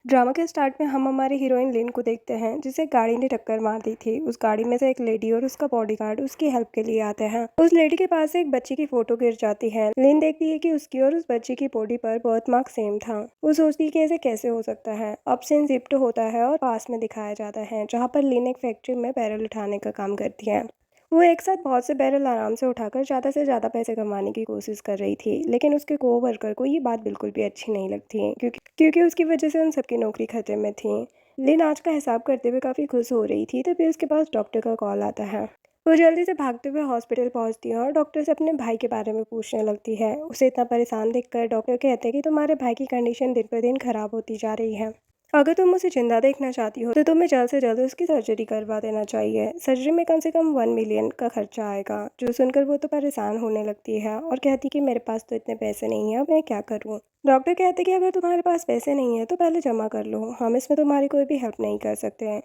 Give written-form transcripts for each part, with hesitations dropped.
Drama के start में हम हमारी हीरोइन लिन को देखते हैं जिसे गाड़ी ने टक्कर मार दी थी। उस गाड़ी में से एक लेडी और उसका बॉडीगार्ड उसकी हेल्प के लिए आते हैं। उस लेडी के पास एक बच्ची की फोटो गिर जाती है। लिन देखती है कि उसकी और उस बच्ची की बॉडी पर बर्थ मार्क सेम था। वो सोचती है कि ऐसे कैसे हो सकता है। अब सीन शिफ्ट होता है और पास में दिखाया जाता है जहाँ पर लिन एक फैक्ट्री में बैरल उठाने का काम करती है। वो एक साथ बहुत से बैरल आराम से उठाकर ज़्यादा से ज़्यादा पैसे कमाने की कोशिश कर रही थी, लेकिन उसके कोवर्कर को ये बात बिल्कुल भी अच्छी नहीं लगती क्योंकि उसकी वजह से उन सबकी नौकरी खतरे में थी। लिन आज का हिसाब करते हुए काफ़ी खुश हो रही थी, तभी उसके पास डॉक्टर का कॉल आता है। वो जल्दी से भागते हुए हॉस्पिटल पहुंचती है और डॉक्टर से अपने भाई के बारे में पूछने लगती है। उसे इतना परेशान देखकर डॉक्टर कहते हैं कि तुम्हारे भाई की कंडीशन दिन पर दिन खराब होती जा रही है। अगर तुम उसे जिंदा देखना चाहती हो तो तुम्हें जल्द से जल्द उसकी सर्जरी करवा देना चाहिए। सर्जरी में कम से कम 1 मिलियन का खर्चा आएगा। जो सुनकर वो तो परेशान होने लगती है और कहती कि मेरे पास तो इतने पैसे नहीं है, अब मैं क्या करूँ। डॉक्टर कहते कि अगर तुम्हारे पास पैसे नहीं है तो पहले जमा कर लो, हम इसमें तुम्हारी कोई भी हेल्प नहीं कर सकते हैं।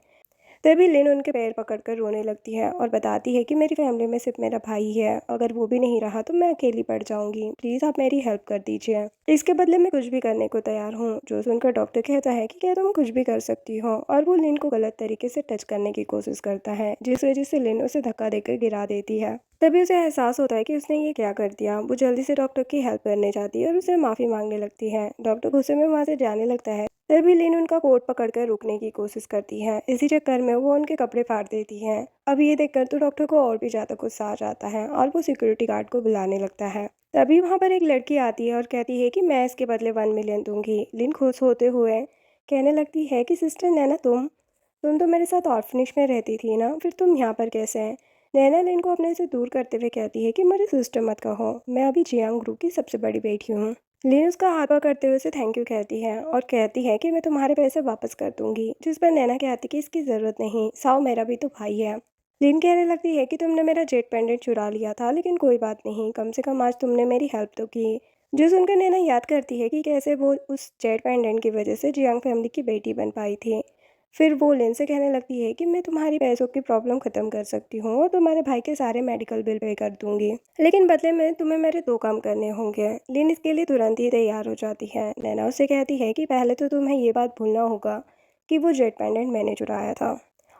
तभी लिन उनके पैर पकड़कर रोने लगती है और बताती है कि मेरी फैमिली में सिर्फ मेरा भाई ही है, अगर वो भी नहीं रहा तो मैं अकेली पड़ जाऊंगी, प्लीज़ आप मेरी हेल्प कर दीजिए। इसके बदले मैं कुछ भी करने को तैयार हूँ। जो सुनकर डॉक्टर कहता है कि क्या तुम कुछ भी कर सकती हो, और वो लिन को गलत तरीके से टच करने की कोशिश करता है जिस वजह से लिन उसे धक्का देकर गिरा देती है। तभी उसे एहसास होता है कि उसने ये क्या कर दिया। वो जल्दी से डॉक्टर की हेल्प करने जाती है और उसे माफ़ी मांगने लगती है। डॉक्टर गुस्से में वहाँ से जाने लगता है, तभी लिन उनका कोट पकड़कर रोकने की कोशिश करती है। इसी चक्कर में वो उनके कपड़े फाड़ देती है। अब ये देखकर तो डॉक्टर को और भी ज़्यादा गुस्सा आ जाता है और वो सिक्योरिटी गार्ड को बुलाने लगता है। तभी वहाँ पर एक लड़की आती है और कहती है कि मैं इसके बदले 1 मिलियन दूंगी। लिन खुश होते हुए कहने लगती है कि सिस्टर नैना, तुम तो मेरे साथ ऑर्फनेज में रहती थी ना, फिर तुम यहाँ पर कैसे हैं। नैना लिन को अपने से दूर करते हुए कहती है कि मुझे सिस्टर मत कहो, मैं अभी जियांग ग्रुप की सबसे बड़ी बेटी हूँ। लिन उसका हाथ पकड़ते हुए उसे थैंक यू कहती है और कहती है कि मैं तुम्हारे पैसे वापस कर दूंगी, जिस पर नैना कहती कि इसकी ज़रूरत नहीं, साव मेरा भी तो भाई है। लिन कहने लगती है कि तुमने मेरा जेट पेंडेंट चुरा लिया था, लेकिन कोई बात नहीं, कम से कम आज तुमने मेरी हेल्प तो की। जो सुनकर नैना याद करती है कि कैसे वो उस जेट पेंडेंट की वजह से जियांग फैमिली की बेटी बन पाई थी। फिर वो लिन से कहने लगती है कि मैं तुम्हारी पैसों की प्रॉब्लम ख़त्म कर सकती हूँ और तुम्हारे भाई के सारे मेडिकल बिल पे कर दूंगी, लेकिन बदले में तुम्हें मेरे 2 काम करने होंगे। लिन इसके लिए तुरंत ही तैयार हो जाती है। नैना उससे कहती है कि पहले तो तुम्हें ये बात भूलना होगा कि वो जेट पेंडेंट मैंने चुराया था,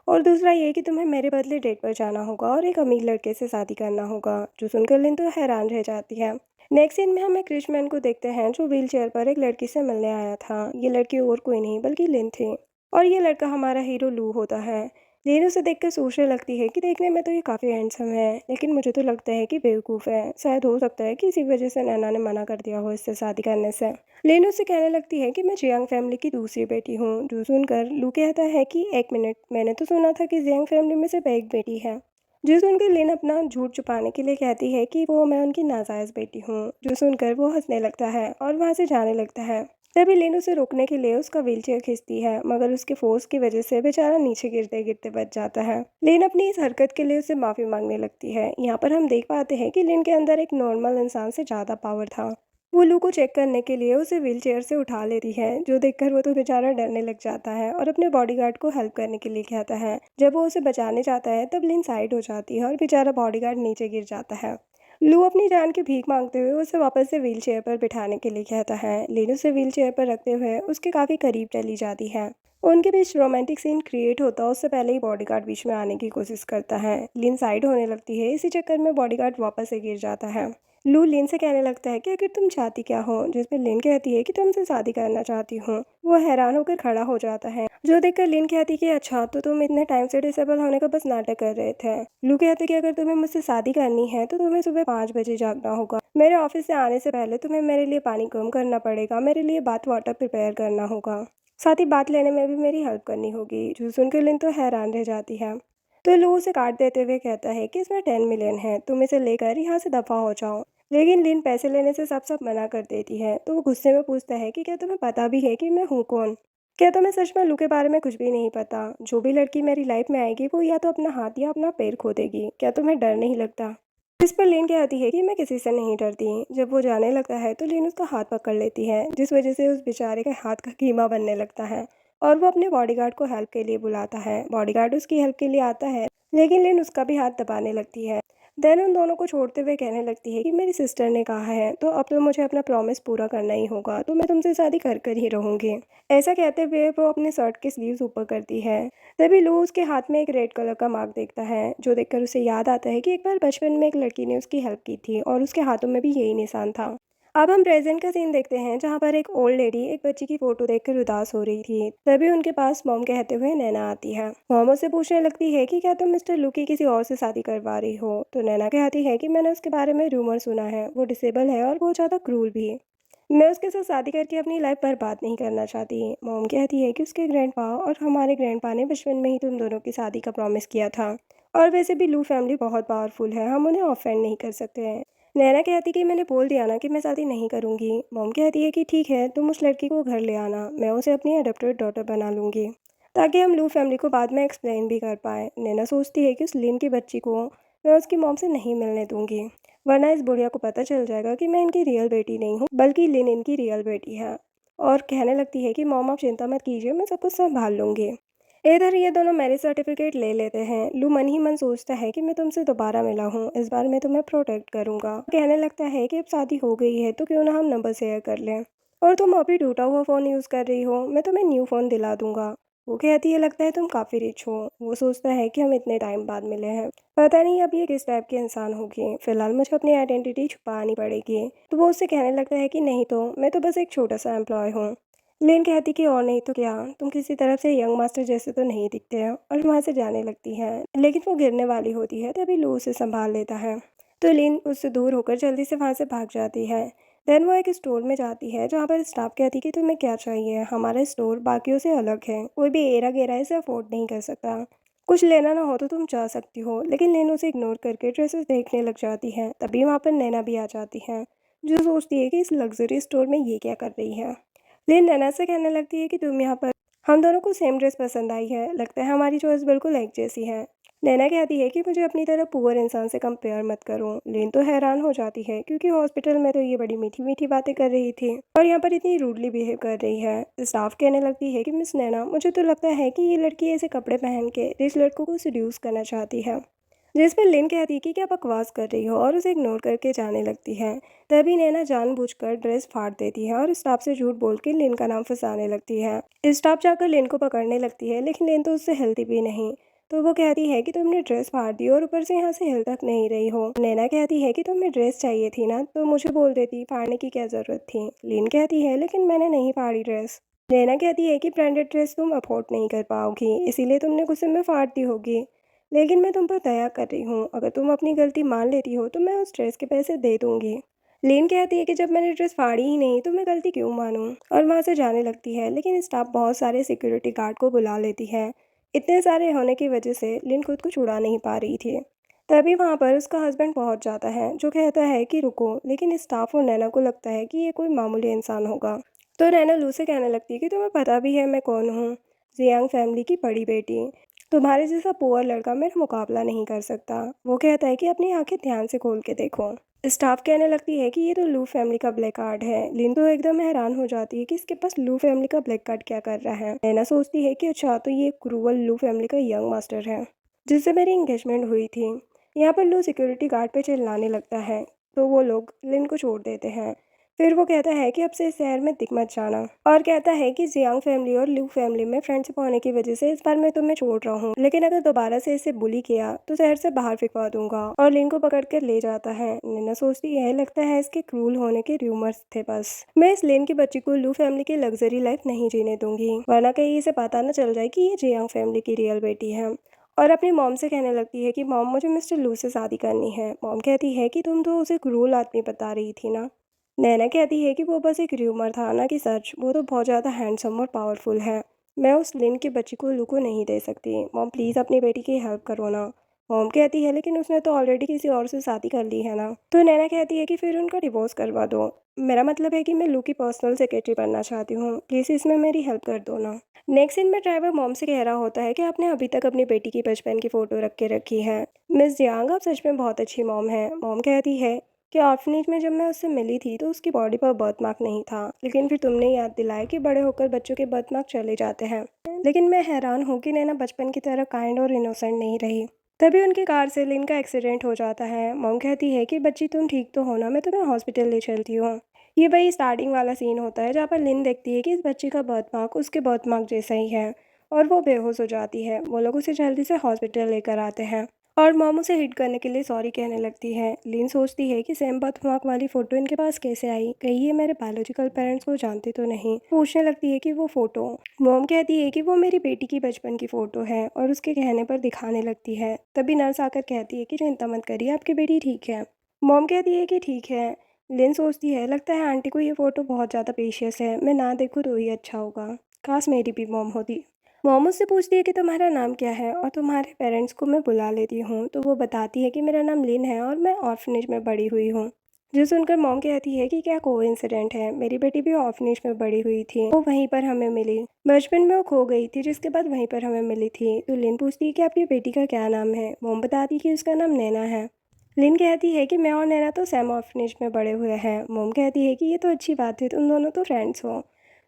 और दूसरा ये कि तुम्हें मेरे बदले डेट पर जाना होगा और एक अमीर लड़के से शादी करना होगा। जो सुनकर लिन तो हैरान रह जाती है। नेक्स्ट सीन में हम एक रिच मैन को देखते हैं जो व्हील चेयर पर एक लड़की से मिलने आया था। ये लड़की और कोई नहीं बल्कि लिन थी, और ये लड़का हमारा हीरो लू होता है। लिन उसे देखकर सोचने लगती है कि देखने में तो ये काफ़ी हैंडसम है, लेकिन मुझे तो लगता है कि बेवकूफ़ है। शायद हो सकता है कि इसी वजह से नैना ने मना कर दिया हो इससे शादी करने से। लिन उससे कहने लगती है कि मैं जियांग फैमिली की दूसरी बेटी हूँ। जो सुनकर लू कहता है कि एक मिनट, मैंने तो सुना था कि जियांग फैमिली में सिर्फ एक बेटी है। जो सुनकर लिन अपना झूठ छुपाने के लिए कहती है कि मैं उनकी नाजायज़ बेटी हूँ। जो सुनकर वो हंसने लगता है और वहाँ से जाने लगता है। तभी लिन उसे रोकने के लिए उसका व्हीलचेयर खींचती है, मगर उसके फोर्स की वजह से बेचारा नीचे गिरते गिरते बच जाता है। लिन अपनी इस हरकत के लिए उसे माफ़ी मांगने लगती है। यहाँ पर हम देख पाते हैं कि लिन के अंदर एक नॉर्मल इंसान से ज़्यादा पावर था। वो लू को चेक करने के लिए उसे व्हीलचेयर से उठा लेती है, जो देखकर वो तो बेचारा डरने लग जाता है और अपने बॉडीगार्ड को हेल्प करने के लिए कहता है। जब वो उसे बचाने जाता है तब लिन साइड हो जाती है और बेचारा बॉडीगार्ड नीचे गिर जाता है। लू अपनी जान की भीख मांगते हुए उसे वापस से व्हीलचेयर पर बिठाने के लिए कहता है। लिन उसे व्हीलचेयर पर रखते हुए उसके काफ़ी करीब चली जाती है। उनके बीच रोमांटिक सीन क्रिएट होता है, उससे पहले ही बॉडीगार्ड बीच में आने की कोशिश करता है। लिन साइड होने लगती है, इसी चक्कर में बॉडीगार्ड वापस से गिर जाता है। लू लिन से कहने लगता है कि आखिर तुम चाहती क्या हो, जिसमें लिन कहती है कि तुमसे शादी करना चाहती हूँ। वो हैरान होकर खड़ा हो जाता है, जो देखकर लिन कहती कि अच्छा, तो तुम इतने टाइम से डिसेबल होने का बस नाटक कर रहे थे। लू कहते कि अगर तुम्हें मुझसे शादी करनी है तो तुम्हें सुबह 5 बजे जागना होगा। मेरे ऑफिस से आने से पहले तुम्हें मेरे लिए पानी गर्म करना पड़ेगा, मेरे लिए बाथ वाटर प्रिपेयर करना होगा, साथ ही बात लेने में भी मेरी हेल्प करनी होगी। जो सुनकर लिन तो हैरान रह जाती है। तो लू उसे काट देते हुए कहता है कि इसमें 10 मिलियन है, तुम इसे लेकर यहाँ से दफा हो जाओ। लेकिन लिन पैसे लेने से साफ साफ मना कर देती है। तो वो गुस्से में पूछता है कि क्या तुम्हें पता भी है कि मैं हूँ कौन। क्या तुम्हें सच में लू के बारे में कुछ भी नहीं पता। जो भी लड़की मेरी लाइफ में आएगी वो या तो अपना हाथ या अपना पैर खो देगी, क्या तुम्हें डर नहीं लगता। इस पर लिन कहती है कि मैं किसी से नहीं डरती। जब वो जाने लगता है तो लिन उसका हाथ पकड़ लेती है, जिस वजह से उस बेचारे के हाथ का कीमा बनने लगता है और वो अपने बॉडीगार्ड को हेल्प के लिए बुलाता है। बॉडीगार्ड उसकी हेल्प के लिए आता है, लेकिन लिन उसका भी हाथ दबाने लगती है। देन उन दोनों को छोड़ते हुए कहने लगती है कि मेरी सिस्टर ने कहा है तो अब तो मुझे अपना प्रॉमिस पूरा करना ही होगा, तो मैं तुमसे शादी कर कर ही रहूंगी। ऐसा कहते हुए वो अपने शर्ट के स्लीव्स ऊपर करती है। तभी लू उसके हाथ में एक रेड कलर का मार्क देखता है, जो देखकर उसे याद आता है कि एक बार बचपन में एक लड़की ने उसकी हेल्प की थी और उसके हाथों में भी यही निशान था। अब हम प्रेजेंट का सीन देखते हैं, जहाँ पर एक ओल्ड लेडी एक बच्ची की फोटो देखकर उदास हो रही थी। तभी उनके पास मॉम कहते हुए नैना आती है। मॉम उससे पूछने लगती है कि क्या तुम मिस्टर लू की किसी और से शादी करवा रही हो। तो नैना कहती है कि मैंने उसके बारे में रूमर सुना है, वो डिसेबल है और बहुत ज़्यादा क्रूर भी। मैं उसके साथ शादी करके अपनी लाइफ बर्बाद नहीं करना चाहती। मॉम कहती है कि उसके ग्रैंडपा और हमारे ग्रैंडपा ने बचपन में ही तुम दोनों की शादी का प्रॉमिस किया था, और वैसे भी लू फैमिली बहुत पावरफुल है, हम उन्हें ऑफेंड नहीं कर सकते हैं। नैना कहती कि मैंने बोल दिया ना कि मैं शादी नहीं करूंगी। मॉम कहती है कि ठीक है, तुम उस लड़की को घर ले आना, मैं उसे अपनी अडॉप्टेड डॉटर बना लूंगी, ताकि हम लू फैमिली को बाद में एक्सप्लेन भी कर पाए। नैना सोचती है कि उस लिन की बच्ची को मैं उसकी मॉम से नहीं मिलने दूंगी, वरना इस बुढ़िया को पता चल जाएगा कि मैं इनकी रियल बेटी नहीं हूँ, बल्कि लिन इनकी रियल बेटी है। और कहने लगती है कि मॉम आप चिंता मत कीजिए, मैं सब कुछ संभाल लूंगी। इधर ये दोनों मैरिज सर्टिफिकेट ले लेते हैं। लू मन ही मन सोचता है कि मैं तुमसे दोबारा मिला हूँ, इस बार मैं तुम्हें प्रोटेक्ट करूंगा। कहने लगता है कि अब शादी हो गई है तो क्यों ना हम नंबर शेयर कर लें, और तुम अभी टूटा हुआ फ़ोन यूज़ कर रही हो, मैं तुम्हें न्यू फ़ोन दिला दूंगा। वो कहती है लगता है तुम काफ़ी रिच हो। वो सोचता है कि हम इतने टाइम बाद मिले हैं, पता नहीं अब ये किस टाइप की इंसान होगी, फिलहाल मुझे अपनी आइडेंटिटी छुपानी पड़ेगी। तो वो उससे कहने लगता है कि नहीं तो मैं तो बस एक छोटा सा एम्प्लॉय हूँ। लेन कहती कि और नहीं तो क्या, तुम किसी तरफ से यंग मास्टर जैसे तो नहीं दिखते हैं, और वहाँ से जाने लगती है। लेकिन वो गिरने वाली होती है, तभी लू उसे संभाल लेता है। तो लिन उससे दूर होकर जल्दी से वहाँ से भाग जाती है। देन वो एक स्टोर में जाती है, जहाँ पर स्टाफ कहती कि तुम्हें क्या चाहिए, हमारा स्टोर बाकियों से अलग है, कोई भी एरा गेरा इसे अफोर्ड नहीं कर सकता। कुछ लेना ना हो तो तुम जा सकती हो। लेकिन लिन उसे इग्नोर करके ड्रेसेस देखने लग जाती है। तभी वहाँ पर नैना भी आ जाती है, जो सोचती है कि इस लग्जरी स्टोर में ये क्या कर रही है। लेकिन नैना से कहने लगती है कि तुम यहाँ पर, हम दोनों को सेम ड्रेस पसंद आई है, लगता है हमारी चॉइस बिल्कुल एक जैसी है। नैना कहती है कि मुझे अपनी तरह पुअर इंसान से कंपेयर मत करो। लेन तो हैरान हो जाती है, क्योंकि हॉस्पिटल में तो ये बड़ी मीठी मीठी बातें कर रही थी और यहाँ पर इतनी रूडली बिहेव कर रही है। स्टाफ कहने लगती है कि मिस नैना, मुझे तो लगता है कि ये लड़की ऐसे कपड़े पहन के रिच लड़कों को सीड्यूस करना चाहती है। जिस पर लिन कहती है कि क्या बकवास कर रही हो, और उसे इग्नोर करके जाने लगती है। तभी नैना जानबूझकर ड्रेस फाड़ देती है और स्टाफ से झूठ बोल के लिन का नाम फंसाने लगती है। स्टाफ जाकर लिन को पकड़ने लगती है, लेकिन लिन तो उससे हिलती भी नहीं। तो वो कहती है कि तुमने ड्रेस फाड़ दी और ऊपर से यहाँ से हिल तक नहीं रही हो। नैना कहती है कि तुम्हें ड्रेस चाहिए थी ना, तो मुझे बोल देती, फाड़ने की क्या जरूरत थी। लिन कहती है लेकिन मैंने नहीं फाड़ी ड्रेस। नैना कहती है कि ब्रांडेड ड्रेस तुम अफोर्ड नहीं कर पाओगी, इसीलिए तुमने गुस्से में फाड़ दी होगी। लेकिन मैं तुम पर दया कर रही हूँ, अगर तुम अपनी गलती मान लेती हो तो मैं उस ड्रेस के पैसे दे दूंगी। लेन कहती है कि जब मैंने ड्रेस फाड़ी ही नहीं तो मैं गलती क्यों मानूं, और वहाँ से जाने लगती है। लेकिन स्टाफ बहुत सारे सिक्योरिटी गार्ड को बुला लेती है। इतने सारे होने की वजह से लिन खुद को छुड़ा नहीं पा रही थी। तभी वहाँ पर उसका हस्बैंड पहुँच जाता है, जो कहता है कि रुको। लेकिन स्टाफ और नैना को लगता है कि ये कोई मामूली इंसान होगा। तो नैना लू से कहने लगती है कि तुम्हें पता भी है मैं कौन हूँ, जियांग फैमिली की बड़ी बेटी। तुम्हारे जैसा पुअर लड़का मेरा मुकाबला नहीं कर सकता। वो कहता है कि अपनी आंखें ध्यान से खोल के देखो। स्टाफ कहने लगती है कि ये तो लू फैमिली का ब्लैक कार्ड है। लिन तो एकदम हैरान हो जाती है कि इसके पास लू फैमिली का ब्लैक कार्ड क्या कर रहा है। नैना सोचती है कि अच्छा, तो ये क्रूवल लू फैमिली का यंग मास्टर है, जिससे मेरी एंगेजमेंट हुई थी। यहाँ पर लू सिक्योरिटी गार्ड पे चिल्लाने लगता है, तो वो लोग लिन को छोड़ देते हैं। फिर वो कहता है कि अब से इस शहर में दिख मत जाना, और कहता है कि जियांग फैमिली और लू फैमिली में फ्रेंडशिप होने की वजह से इस बार मैं तुम्हें छोड़ रहा हूँ, लेकिन अगर दोबारा से इसे बुली किया तो शहर से बाहर फिकवा दूंगा। और लिन को पकड़ कर ले जाता है। नैना सोचती है लगता है इसके क्रूल होने के रूमर्स थे, बस मैं इस लिन की बच्ची को लू फैमिली की लग्जरी लाइफ नहीं जीने दूंगी, वरना कहीं इसे पता न चल जाए कि ये जियांग फैमिली की रियल बेटी है। और अपनी मॉम से कहने लगती है कि मॉम, मुझे मिस्टर लू से शादी करनी है। मॉम कहती है कि तुम तो उसे क्रूल आदमी बता रही थी ना। नैना कहती है कि वो बस एक र्यूमर था, ना कि सच। वो तो बहुत ज़्यादा हैंडसम और पावरफुल है, मैं उस लिन की बच्ची को लू को नहीं दे सकती। मॉम प्लीज़ अपनी बेटी की हेल्प करो ना। मॉम कहती है लेकिन उसने तो ऑलरेडी किसी और से शादी कर ली है ना। तो नैना कहती है कि फिर उनका डिवोर्स करवा दो। मेरा मतलब है कि मैं लू की पर्सनल सेक्रेटरी बनना चाहती हूँ, प्लीज़ इसमें मेरी हेल्प कर दो ना। नेक्स्ट सीन में ड्राइवर मॉम से कह रहा होता है कि आपने अभी तक अपनी बेटी की बचपन की फ़ोटो रख के रखी है। मिस जियांग, आप सच में बहुत अच्छी मॉम है। मॉम कहती है कि ऑर्फनेज में जब मैं उससे मिली थी तो उसकी बॉडी पर बर्थ मार्क नहीं था, लेकिन फिर तुमने याद दिलाया कि बड़े होकर बच्चों के बर्थ मार्क चले जाते हैं। लेकिन मैं हैरान हूँ कि नैना बचपन की तरह काइंड और इनोसेंट नहीं रही। तभी उनकी कार से लिन का एक्सीडेंट हो जाता है। मॉम कहती है कि बच्ची तुम ठीक तो हो ना, मैं तुम्हें हॉस्पिटल ले चलती हूँ। ये वही स्टार्टिंग वाला सीन होता है जहाँ पर लिन देखती है कि इस बच्ची का बर्थ मार्क उसके बर्थ मार्क जैसा ही है और वो बेहोश हो जाती है। वो लोग उसे जल्दी से हॉस्पिटल लेकर आते हैं और मॉम उसे हिट करने के लिए सॉरी कहने लगती है। लिन सोचती है कि सेम बर्थ मार्क वाली फ़ोटो इनके पास कैसे आई, कहीं ये मेरे बायोलॉजिकल पेरेंट्स को जानते तो नहीं। पूछने लगती है कि वो फ़ोटो। मॉम कहती है कि वो मेरी बेटी की बचपन की फ़ोटो है और उसके कहने पर दिखाने लगती है। तभी नर्स आकर कहती है कि चिंता मत करिए, आपकी बेटी ठीक है। मॉम कहती है कि ठीक है। लिन सोचती है लगता है आंटी को ये फ़ोटो बहुत ज़्यादा प्रीशियस है, मैं ना देखूँ तो ही अच्छा होगा। काश मेरी भी मॉम होती। मॉम उससे पूछती है कि तुम्हारा नाम क्या है और तुम्हारे पेरेंट्स को मैं बुला लेती हूँ। तो वो बताती है कि मेरा नाम लिन है और मैं ऑर्फनेज में बड़ी हुई हूँ। जो सुनकर मॉम कहती है कि क्या कोइंसिडेंट है, मेरी बेटी भी ऑर्फनेज में बड़ी हुई थी, वो वहीं पर हमें मिली। बचपन में वो खो गई थी जिसके बाद वहीं पर हमें मिली थी। तो लिन पूछती है कि आपकी बेटी का क्या नाम है। मॉम बताती है कि उसका नाम नैना है। लिन कहती है कि मैं और नैना तो सेम ऑर्फनेज में बड़े हुए हैं। मॉम कहती है कि ये तो अच्छी बात है, तुम दोनों तो फ्रेंड्स हो।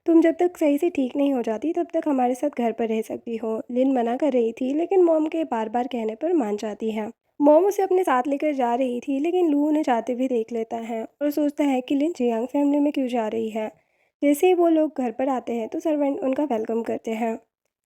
तुम जब तक सही से ठीक नहीं हो जाती तब तक हमारे साथ घर पर रह सकती हो। लिन मना कर रही थी लेकिन मॉम के बार बार कहने पर मान जाती है। मॉम उसे अपने साथ लेकर जा रही थी लेकिन लू उन्हें जाते हुए देख लेता है और सोचता है कि लिन जियांग फैमिली में क्यों जा रही है। जैसे ही वो लोग घर पर आते हैं तो सर्वेंट उनका वेलकम करते हैं।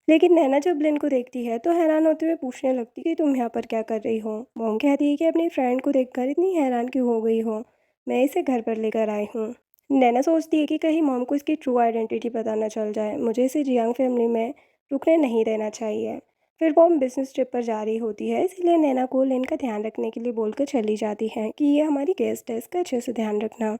लेकिन नैना जब लिन को देखती है तो हैरान होते हुए पूछने लगती कि तुम यहाँ पर क्या कर रही हो। मॉम कहती है कि अपनी फ्रेंड को देखकर इतनी हैरान क्यों हो गई हो, मैं इसे घर पर लेकर आई हूँ। नैना सोचती है कि कहीं मॉम को इसकी ट्रू आइडेंटिटी पता न चल जाए, मुझे इसे जियांग फैमिली में रुकने नहीं देना चाहिए। फिर वो बिजनेस ट्रिप पर जा रही होती है, इसलिए नैना को लिन का ध्यान रखने के लिए बोलकर चली जाती है कि ये हमारी गेस्ट है, इसका अच्छे से ध्यान रखना।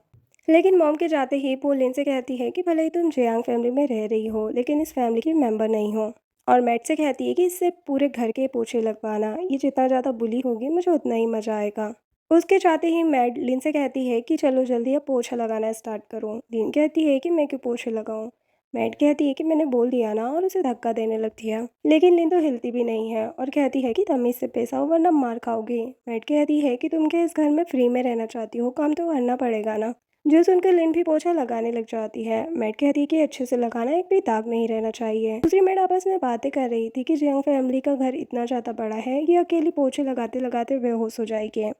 लेकिन मॉम के जाते ही वो लिन से कहती है कि भले ही तुम जियांग फैमिली में रह रही हो लेकिन इस फैमिली की मेंबर नहीं हो। और मैट से कहती है कि इससे पूरे घर के पोछे लगवाना, ये जितना ज़्यादा बुली होगी मुझे उतना ही मज़ा आएगा। उसके चाहते ही मैड लिन से कहती है कि चलो जल्दी अब पोछा लगाना स्टार्ट करो। लिन कहती है कि मैं क्यों पोछे लगाऊं। मैड कहती है कि मैंने बोल दिया ना और उसे धक्का देने लगती है। लेकिन लिन तो हिलती भी नहीं है और कहती है कि तमीज से पेश आओ वरना मार खाओगी। मैड कहती है कि तुम क्या इस घर में फ्री में रहना चाहती हो, काम तो करना पड़ेगा ना। जो सुनकर लिन भी पोछा लगाने लग जाती है। मैड कहती है कि अच्छे से लगाना, एक भी दाग नहीं रहना चाहिए। दूसरी मैड आपस में बातें कर रही थी कि जियांग फैमिली का घर इतना ज़्यादा बड़ा है, ये अकेली पोछे लगाते लगाते बेहोश हो जाएगी।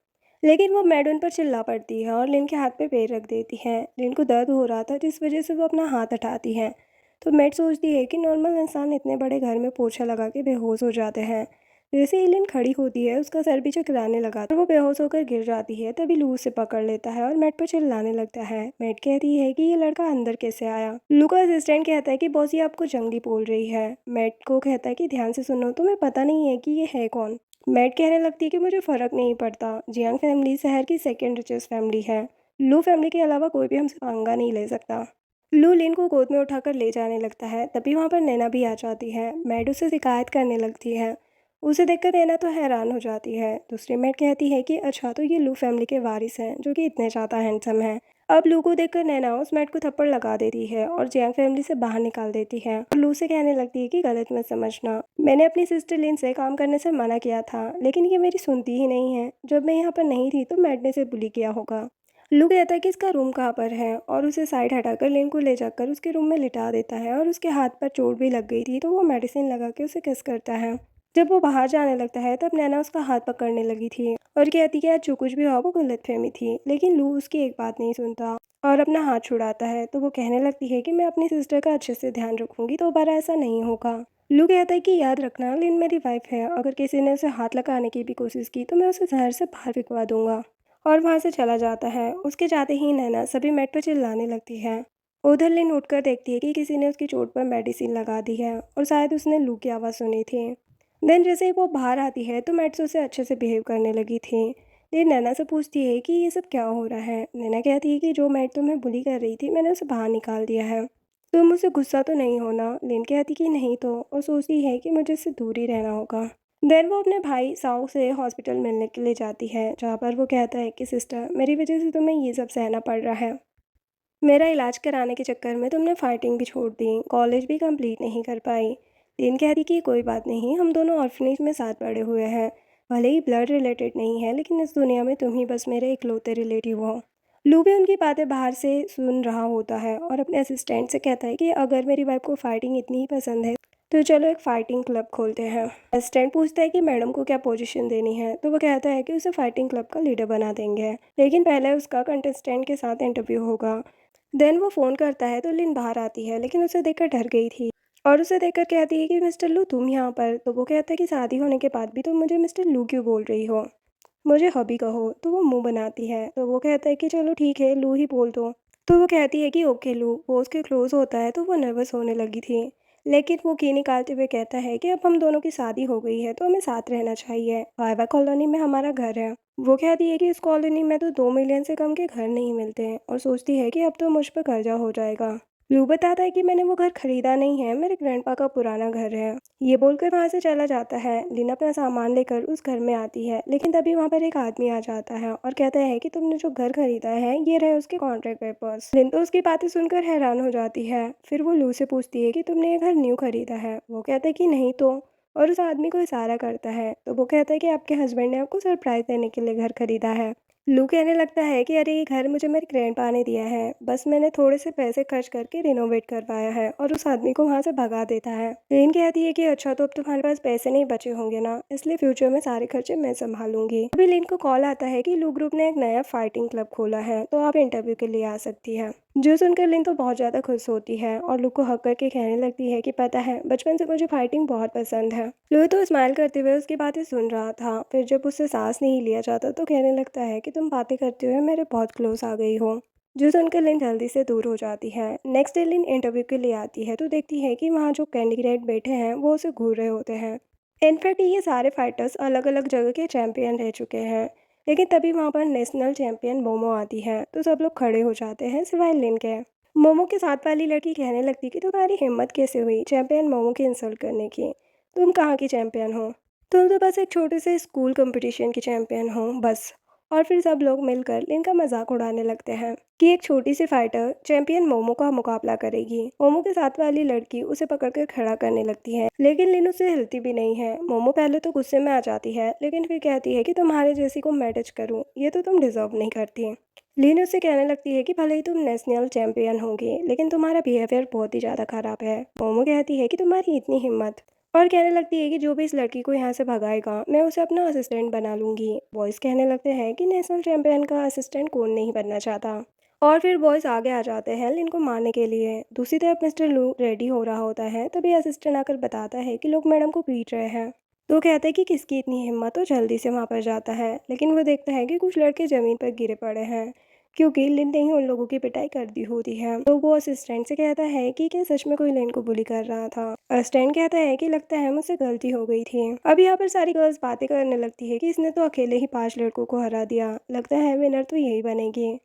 लेकिन वो मैड उन पर चिल्ला पड़ती है और लिन के हाथ पे पैर रख देती है। लिन को दर्द हो रहा था जिस वजह से वो अपना हाथ हटाती है। तो मैड सोचती है कि नॉर्मल इंसान इतने बड़े घर में पोछा लगा के बेहोश हो जाते हैं। जैसे ही लिन खड़ी होती है उसका सर भी चकराने लगा और वो बेहोश होकर गिर जाती है। तभी लू उसे पकड़ लेता है और मैट पर चिल्लाने लगता है। मैट कहती है कि ये लड़का अंदर कैसे आया। लू का असिस्टेंट कहता है कि बॉस ये आपको जंगली बोल रही है। मैट को कहता है कि ध्यान से सुनो, तुम्हें पता नहीं है कि ये है कौन। मैट कहने लगती है कि मुझे फ़र्क नहीं पड़ता, जियांग फैमिली शहर की सेकेंड रिचेस्ट फैमिली है। लू फैमिली के अलावा कोई भी हमसे पंगा नहीं ले सकता। लू लिन को गोद में उठाकर ले जाने लगता है। तभी वहाँ पर नैना भी आ जाती है। मैड उसे शिकायत करने लगती है। उसे देखकर नैना तो हैरान हो जाती है। दूसरी मैड कहती है कि अच्छा तो ये लू फैमिली के वारिस हैं जो कि इतने ज़्यादा हैंडसम हैं। अब लू को देखकर नैना उस मैड को थप्पड़ लगा देती है और जियांग फैमिली से बाहर निकाल देती है। और लू से कहने लगती है कि गलत मत समझना, मैंने अपनी सिस्टर लिन से काम करने से मना किया था लेकिन ये मेरी सुनती ही नहीं है। जब मैं यहाँ पर नहीं थी तो मैड ने इसे बुली किया होगा। लू कहता है कि इसका रूम कहाँ पर है और उसे साइड हटाकर लिन को ले जाकर उसके रूम में लिटा देता है और उसके हाथ पर चोट भी लग गई थी तो वो मेडिसिन लगा के उसे किस करता है। जब वो बाहर जाने लगता है तब नैना उसका हाथ पकड़ने लगी थी और कहती कि आज जो कुछ भी हो वो गलतफहमी थी। लेकिन लू उसकी एक बात नहीं सुनता और अपना हाथ छुड़ाता है। तो वो कहने लगती है कि मैं अपनी सिस्टर का अच्छे से ध्यान रखूंगी, दोबारा ऐसा नहीं होगा। लू कहता है कि याद रखना लिन मेरी वाइफ है, अगर किसी ने उसे हाथ लगाने की भी कोशिश की तो मैं उसे शहर से बाहर फिकवा दूंगा। और वहाँ से चला जाता है। उसके जाते ही नैना सभी मैट पर चिल्लाने लगती है। उधर लिन उठकर देखती है कि किसी ने उसकी चोट पर मेडिसिन लगा दी है और शायद उसने लू की आवाज़ सुनी थी। देन जैसे ही वो बाहर आती है तो मैट्स उसे अच्छे से बिहेव करने लगी थी। लेकिन नैना से पूछती है कि ये सब क्या हो रहा है। नैना कहती है कि जो मैट तुम्हें बुली कर रही थी मैंने उसे बाहर निकाल दिया है, तुम मुझसे गुस्सा तो नहीं होना। लिन कहती कि नहीं तो, और सोचती है कि मुझे इससे दूर ही रहना होगा। देन वो अपने भाई साओ से हॉस्पिटल मिलने के लिए जाती है जहाँ पर वो कहता है कि सिस्टर मेरी वजह से तुम्हें ये सब सहना पड़ रहा है, मेरा इलाज कराने के चक्कर में तुमने फाइटिंग भी छोड़ दी, कॉलेज भी कंप्लीट नहीं कर पाई। लिन कहती कि कोई बात नहीं, हम दोनों ऑर्फनेज में साथ पढ़े हुए हैं, भले ही ब्लड रिलेटेड नहीं है लेकिन इस दुनिया में तुम ही बस मेरे इकलौते रिलेटिव हो। लू भी उनकी बातें बाहर से सुन रहा होता है और अपने असिस्टेंट से कहता है कि अगर मेरी वाइफ को फाइटिंग इतनी ही पसंद है तो चलो एक फाइटिंग क्लब खोलते हैं। असिस्टेंट पूछता है कि मैडम को क्या पोजीशन देनी है, तो वो कहता है कि उसे फाइटिंग क्लब का लीडर बना देंगे, लेकिन पहले उसका कंटेस्टेंट के साथ इंटरव्यू होगा। देन वो फ़ोन करता है तो लिन बाहर आती है, लेकिन उसे देखकर डर गई थी और उसे देखकर कहती है कि मिस्टर लू तुम यहाँ पर। तो वो कहता है कि शादी होने के बाद भी तुम मुझे मिस्टर लू क्यों बोल रही हो, मुझे हॉबी कहो। तो वो मुंह बनाती है, तो वो कहता है कि चलो ठीक है लू ही बोल दो। तो वो कहती है कि ओके लू। वो उसके क्लोज होता है तो वो नर्वस होने लगी थी, लेकिन वो की निकालते हुए कहता है कि अब हम दोनों की शादी हो गई है तो हमें साथ रहना चाहिए, वाइवा कॉलोनी में हमारा घर है। वो कहती है कि इस कॉलोनी में तो 2 मिलियन से कम के घर नहीं मिलते हैं और सोचती है कि अब तो मुझ पर कर्जा हो जाएगा। लू बताता है कि मैंने वो घर खरीदा नहीं है, मेरे ग्रैंडपा का पुराना घर है। ये बोलकर वहां से चला जाता है। लिन अपना सामान लेकर उस घर में आती है, लेकिन तभी वहां पर एक आदमी आ जाता है और कहता है कि तुमने जो घर खरीदा है ये रहे उसके कॉन्ट्रैक्ट पेपर्स। लिन तो उसकी बातें सुनकर हैरान हो जाती है। फिर वो लू से पूछती है कि तुमने ये घर न्यू खरीदा है। वो कहता है कि नहीं तो, और उस आदमी को इशारा करता है। तो वो कहता है कि आपके हस्बैंड ने आपको सरप्राइज देने के लिए घर खरीदा है। लू कहने लगता है कि अरे ये घर मुझे मेरे ग्रैंडपा ने दिया है, बस मैंने थोड़े से पैसे खर्च करके रिनोवेट करवाया है, और उस आदमी को वहां से भगा देता है। लेन कहती है कि अच्छा तो अब तुम्हारे पास पैसे नहीं बचे होंगे ना, इसलिए फ्यूचर में सारे खर्चे मैं संभालूंगी। अभी लिन को कॉल आता है कि लू ग्रुप ने एक नया फाइटिंग क्लब खोला है, तो आप इंटरव्यू के लिए आ सकती है। जो सुनकर लिन तो बहुत ज़्यादा खुश होती है और लू को हक करके कहने लगती है कि पता है बचपन से मुझे फाइटिंग बहुत पसंद है। लू तो स्माइल करते हुए उसकी बातें सुन रहा था। फिर जब उससे सांस नहीं लिया जाता तो कहने लगता है कि तुम बातें करते हुए मेरे बहुत क्लोज आ गई हो। जो सुनकर लिन जल्दी से दूर हो जाती है। नेक्स्ट डे लिन इंटरव्यू के लिए आती है तो देखती है कि वहाँ जो कैंडिडेट बैठे हैं वो उसे घूर रहे होते हैं। इनफैक्ट ये सारे फाइटर्स अलग अलग जगह के चैंपियन रह चुके हैं, लेकिन तभी वहाँ पर नेशनल चैंपियन मोमो आती है तो सब लोग खड़े हो जाते हैं सिवाय लिन के। मोमो के साथ वाली लड़की कहने लगती कि तुम्हारी हिम्मत कैसे हुई चैंपियन मोमो की इंसल्ट करने की, तुम कहाँ की चैंपियन हो, तुम तो बस एक छोटे से स्कूल कंपटीशन की चैंपियन हो बस। और फिर सब लोग मिलकर लिन का मजाक उड़ाने लगते हैं कि एक छोटी सी फाइटर चैंपियन मोमो का मुकाबला करेगी। मोमो के साथ वाली लड़की उसे पकड़कर खड़ा करने लगती है, लेकिन लिन उससे हिलती भी नहीं है। मोमो पहले तो गुस्से में आ जाती है, लेकिन फिर कहती है कि तुम्हारे जैसी को मैं टच करूं ये तो तुम डिजर्व नहीं करती। लिन उससे कहने लगती है कि भले ही तुम नेशनल चैंपियन होगी, लेकिन तुम्हारा बिहेवियर बहुत ही ज़्यादा खराब है। मोमो कहती है कि तुम्हारी इतनी हिम्मत, और कहने लगती है कि जो भी इस लड़की को यहाँ से भगाएगा मैं उसे अपना असिस्टेंट बना लूंगी। बॉयज़ कहने लगते हैं कि नेशनल चैंपियन का असिस्टेंट कौन नहीं बनना चाहता, और फिर बॉयज़ आगे आ जाते हैं लिन को मारने के लिए। दूसरी तरफ मिस्टर लू रेडी हो रहा होता है, तभी असिस्टेंट आकर बताता है कि लोग मैडम को पीट रहे हैं। तो कहते हैं कि किसकी इतनी हिम्मत, तो जल्दी से वहाँ पर जाता है, लेकिन वो देखता है कि कुछ लड़के ज़मीन पर गिरे पड़े हैं, क्योंकि लिन ने ही उन लोगों की पिटाई कर दी होती है। तो वो असिस्टेंट से कहता है कि क्या सच में कोई लिन को बुली कर रहा था। असिस्टेंट कहता है कि लगता है मुझसे गलती हो गई थी। अब यहाँ पर सारी गर्ल्स बातें करने लगती है कि इसने तो अकेले ही 5 लड़कों को हरा दिया, लगता है विनर तो यही बनेगी।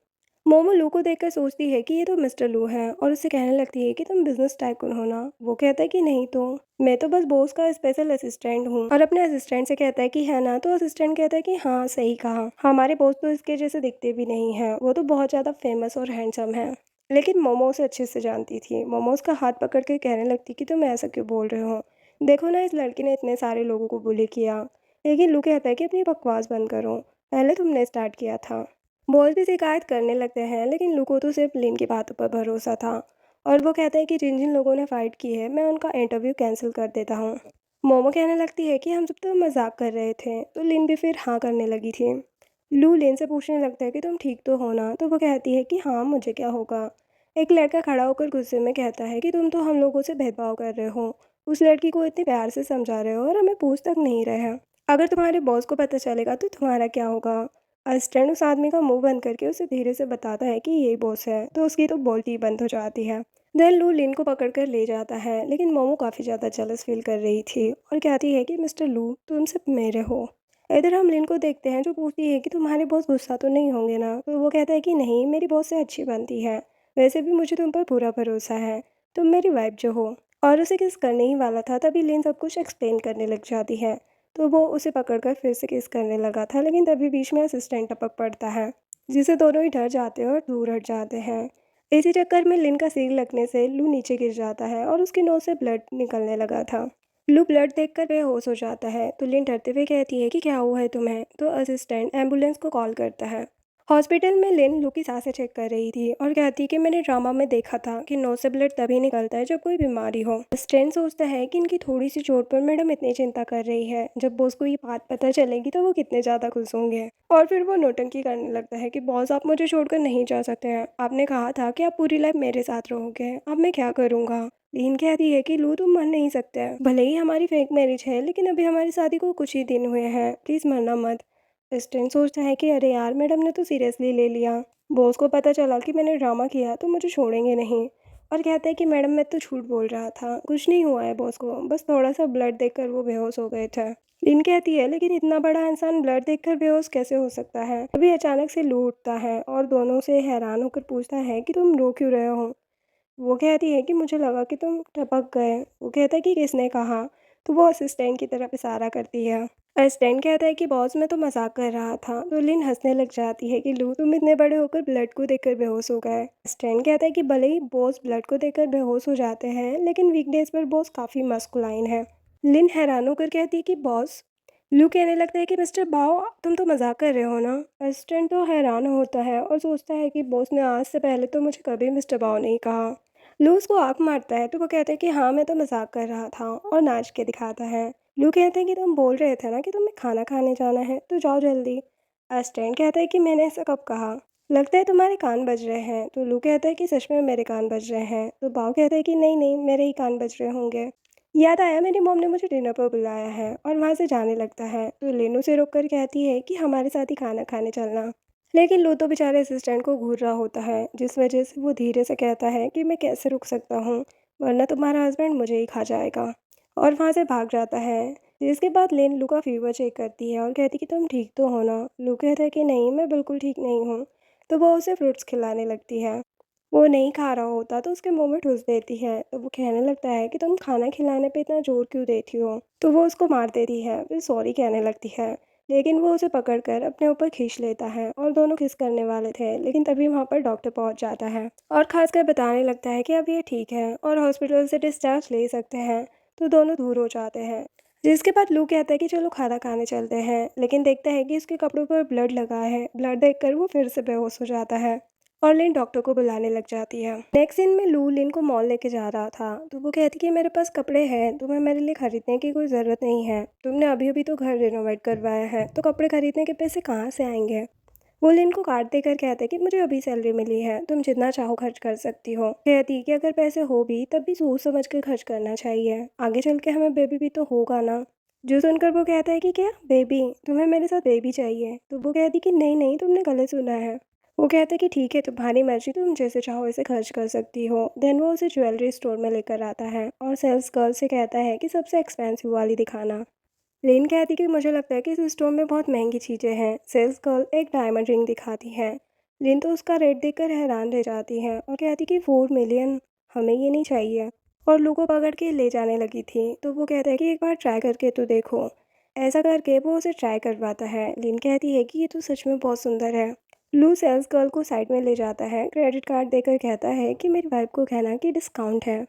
मोमो लू को देखकर सोचती है कि ये तो मिस्टर लू है, और उससे कहने लगती है कि तुम बिजनेस टाइकून हो ना। वो कहता है कि नहीं तो, मैं तो बस बॉस का स्पेशल असिस्टेंट हूँ। और अपने असिस्टेंट से कहता है कि है ना, तो असिस्टेंट कहता है कि हाँ सही कहा, हमारे बॉस तो इसके जैसे दिखते भी नहीं है, वो तो बहुत ज़्यादा फेमस और हैंडसम है। लेकिन मोमो उसे अच्छे से जानती थी। मोमो उसका हाथ पकड़ के कहने लगती कि तुम ऐसा क्यों बोल रहे हो, देखो ना इस लड़की ने इतने सारे लोगों को बुली किया। लेकिन लू कहता है कि अपनी बकवास बंद करो, पहले तुमने स्टार्ट किया था। बॉस भी शिकायत करने लगते हैं, लेकिन लू को तो सिर्फ लिन की बातों पर भरोसा था, और वो कहते हैं कि जिन जिन लोगों ने फाइट की है मैं उनका इंटरव्यू कैंसिल कर देता हूँ। मोमो कहने लगती है कि हम सब तो मजाक कर रहे थे, तो लिन भी फिर हाँ करने लगी थी। लू लिन से पूछने लगता है कि तुम ठीक तो हो ना, तो वो कहती है कि हाँ मुझे क्या होगा। एक लड़का खड़ा होकर गुस्से में कहता है कि तुम तो हम लोगों से भेदभाव कर रहे हो, उस लड़की को इतने प्यार से समझा रहे हो और हमें पूछ तक नहीं रहे हैं। अगर तुम्हारे बॉस को पता चलेगा तो तुम्हारा क्या होगा। असिस्टेंट उस आदमी का मुंह बंद करके उसे धीरे से बताता है कि ये बॉस है, तो उसकी तो बोलती ही बंद हो जाती है। देन लू लिन को पकड़कर ले जाता है, लेकिन मोमो काफ़ी ज़्यादा जेलस फील कर रही थी और कहती है कि मिस्टर लू तुम सिर्फ मेरे हो। इधर हम लिन को देखते हैं जो पूछती है कि तुम्हारे बॉस गुस्सा तो नहीं होंगे ना, तो वो कहता है कि नहीं मेरी बॉस से अच्छी बनती है, वैसे भी मुझे तुम पर पूरा भरोसा है, तुम मेरी वाइफ जो हो। और उसे किस करने ही वाला था, तभी लिन सब कुछ एक्सप्लेन करने लग जाती है। तो वो उसे पकड़कर फिर से किस करने लगा था, लेकिन तभी बीच में असिस्टेंट टपक पड़ता है, जिसे दोनों ही डर जाते हैं और दूर हट जाते हैं। इसी चक्कर में लिन का सिर लगने से लू नीचे गिर जाता है और उसकी नोज से ब्लड निकलने लगा था। लू ब्लड देखकर बेहोश हो जाता है, तो लिन डरते हुए कहती है कि क्या हुआ है तुम्हें, तो असिस्टेंट एम्बुलेंस को कॉल करता है। हॉस्पिटल में लिन लू की सांसें चेक कर रही थी और कहती कि मैंने ड्रामा में देखा था कि नोज से ब्लड तभी निकलता है जब कोई बीमारी हो। स्टैन सोचता है कि इनकी थोड़ी सी चोट पर मैडम इतनी चिंता कर रही है, जब बॉस को ये बात पता चलेगी तो वो कितने ज़्यादा खुश होंगे। और फिर वो नौटंकी करने लगता है कि बॉस आप मुझे छोड़कर नहीं जा सकते हैं, आपने कहा था कि आप पूरी लाइफ मेरे साथ रहोगे, अब मैं क्या करूँगा। लीन कहती है कि लू तुम मर नहीं सकते, भले ही हमारी फेक मैरिज है लेकिन अभी हमारी शादी को कुछ ही दिन हुए हैं, प्लीज़ मरना मत। स्टैन सोचता है कि अरे यार मैडम ने तो सीरियसली ले लिया, बॉस को पता चला कि मैंने ड्रामा किया तो मुझे छोड़ेंगे नहीं। और कहता है कि मैडम मैं तो झूठ बोल रहा था, कुछ नहीं हुआ है बॉस को, बस थोड़ा सा ब्लड देखकर वो बेहोश हो गए थे। लिन कहती है लेकिन इतना बड़ा इंसान ब्लड देखकर बेहोश कैसे हो सकता है। अभी अचानक से लू उठता है और दोनों से हैरान होकर पूछता है कि तुम रो क्यों रहे हो। वो कहती है कि मुझे लगा कि तुम टपक गए। वो कहता है कि किसने कहा। तो वो असिस्टेंट की तरफ इशारा करती है। असिस्टेंट कहता है कि बॉस मैं तो मजाक कर रहा था। तो लिन हंसने लग जाती है कि लू तुम इतने बड़े होकर ब्लड को देखकर बेहोश हो गए। असिस्टेंट कहता है कि भले ही बॉस ब्लड को देखकर बेहोश हो जाते हैं लेकिन वीकडेज पर बॉस काफ़ी मस्कुलाइन है। लिन हैरान होकर कहती है कि बॉस। लू कहने लगता है कि मिस्टर बाओ तुम तो मजाक कर रहे हो ना। असिस्टेंट तो हैरान होता है और सोचता है कि बॉस ने आज से पहले तो मुझे कभी मिस्टर बाओ नहीं कहा। लू उसको आँख मारता है तो वो कहता है कि हाँ मैं तो मजाक कर रहा था और नाच के दिखाता है। लू कहते हैं कि तुम बोल रहे थे ना कि तुम्हें खाना खाने जाना है तो जाओ जल्दी। अस्टैंड कहता है कि मैंने ऐसा कब कहा, लगता है तुम्हारे कान बज रहे हैं। तो लू कहता है कि सच में मेरे कान बज रहे हैं। तो बाव कहता है कि नहीं नहीं मेरे ही कान बज रहे होंगे। याद आया मेरी मॉम ने मुझे डिनर पर बुलाया है और वहाँ से जाने लगता है। तो लेनू से रुक कर कहती है कि हमारे साथ ही खाना खाने चलना। लेकिन लू तो बेचारे असिस्टेंट को घूर रहा होता है, जिस वजह से वो धीरे से कहता है कि मैं कैसे रुक सकता हूँ, वरना तुम्हारा हस्बैंड मुझे ही खा जाएगा। और वहाँ से भाग जाता है। जिसके बाद लेन लू का फीवर चेक करती है और कहती कि तुम ठीक तो हो ना। लू कहता है कि नहीं मैं बिल्कुल ठीक नहीं हूँ। तो वो उसे फ्रूट्स खिलाने लगती है। वो नहीं खा रहा होता तो उसके मुंह में ठूस देती है। तो वो कहने लगता है कि तुम खाना खिलाने पे इतना जोर क्यों देती हो। तो वो उसको मार देती है, फिर सॉरी कहने लगती है। लेकिन वो उसे पकड़कर अपने ऊपर खींच लेता है और दोनों किस करने वाले थे, लेकिन तभी वहाँ पर डॉक्टर पहुँच जाता है और खासकर बताने लगता है कि अब ये ठीक है और हॉस्पिटल से डिस्चार्ज ले सकते हैं। तो दोनों दूर हो जाते हैं। जिसके बाद लू कहता है कि चलो खाना खाने चलते हैं, लेकिन देखता है कि उसके कपड़ों पर ब्लड लगा है। ब्लड देखकर वो फिर से बेहोश हो जाता है और लिन डॉक्टर को बुलाने लग जाती है। नेक्स्ट सीन में लू लिन को मॉल लेके जा रहा था तो वो कहती कि मेरे पास कपड़े हैं, तुम्हें मेरे लिए खरीदने की कोई ज़रूरत नहीं है, तुमने अभी अभी तो घर रिनोवेट करवाया है तो कपड़े खरीदने के पैसे कहाँ से आएंगे। वो लिन को कार्ड देकर कहते कि मुझे अभी सैलरी मिली है, तुम जितना चाहो खर्च कर सकती हो। कहती कि अगर पैसे हो भी तब भी सोच समझ कर खर्च करना चाहिए, आगे चल के हमें बेबी भी तो होगा ना। जो सुनकर वो कहता है कि क्या बेबी, तुम्हें मेरे साथ बेबी चाहिए। तो वो कहती कि नहीं नहीं तुमने गलत सुना है। वो कहता है कि ठीक है तुम्हारी मर्जी, तुम जैसे चाहो वैसे खर्च कर सकती हो। देन वो उसे ज्वेलरी स्टोर में लेकर आता है और सेल्स गर्ल से कहता है कि सबसे एक्सपेंसिव वाली दिखाना। लेन कहती कि मुझे लगता है कि इस स्टोर में बहुत महंगी चीज़ें हैं। सेल्स गर्ल एक डायमंड रिंग दिखाती है। लेन तो उसका रेट देखकर हैरान रह जाती है और कहती कि 4 मिलियन, हमें ये नहीं चाहिए। और लू को पकड़ के ले जाने लगी थी तो वो कहता है कि एक बार ट्राई करके तो देखो। ऐसा करके वो उसे ट्राई करवाता है। लिन कहती है कि ये तो सच में बहुत सुंदर है। लू सेल्स गर्ल को साइड में ले जाता है, क्रेडिट कार्ड देकर कहता है कि मेरी वाइफ को कहना कि डिस्काउंट है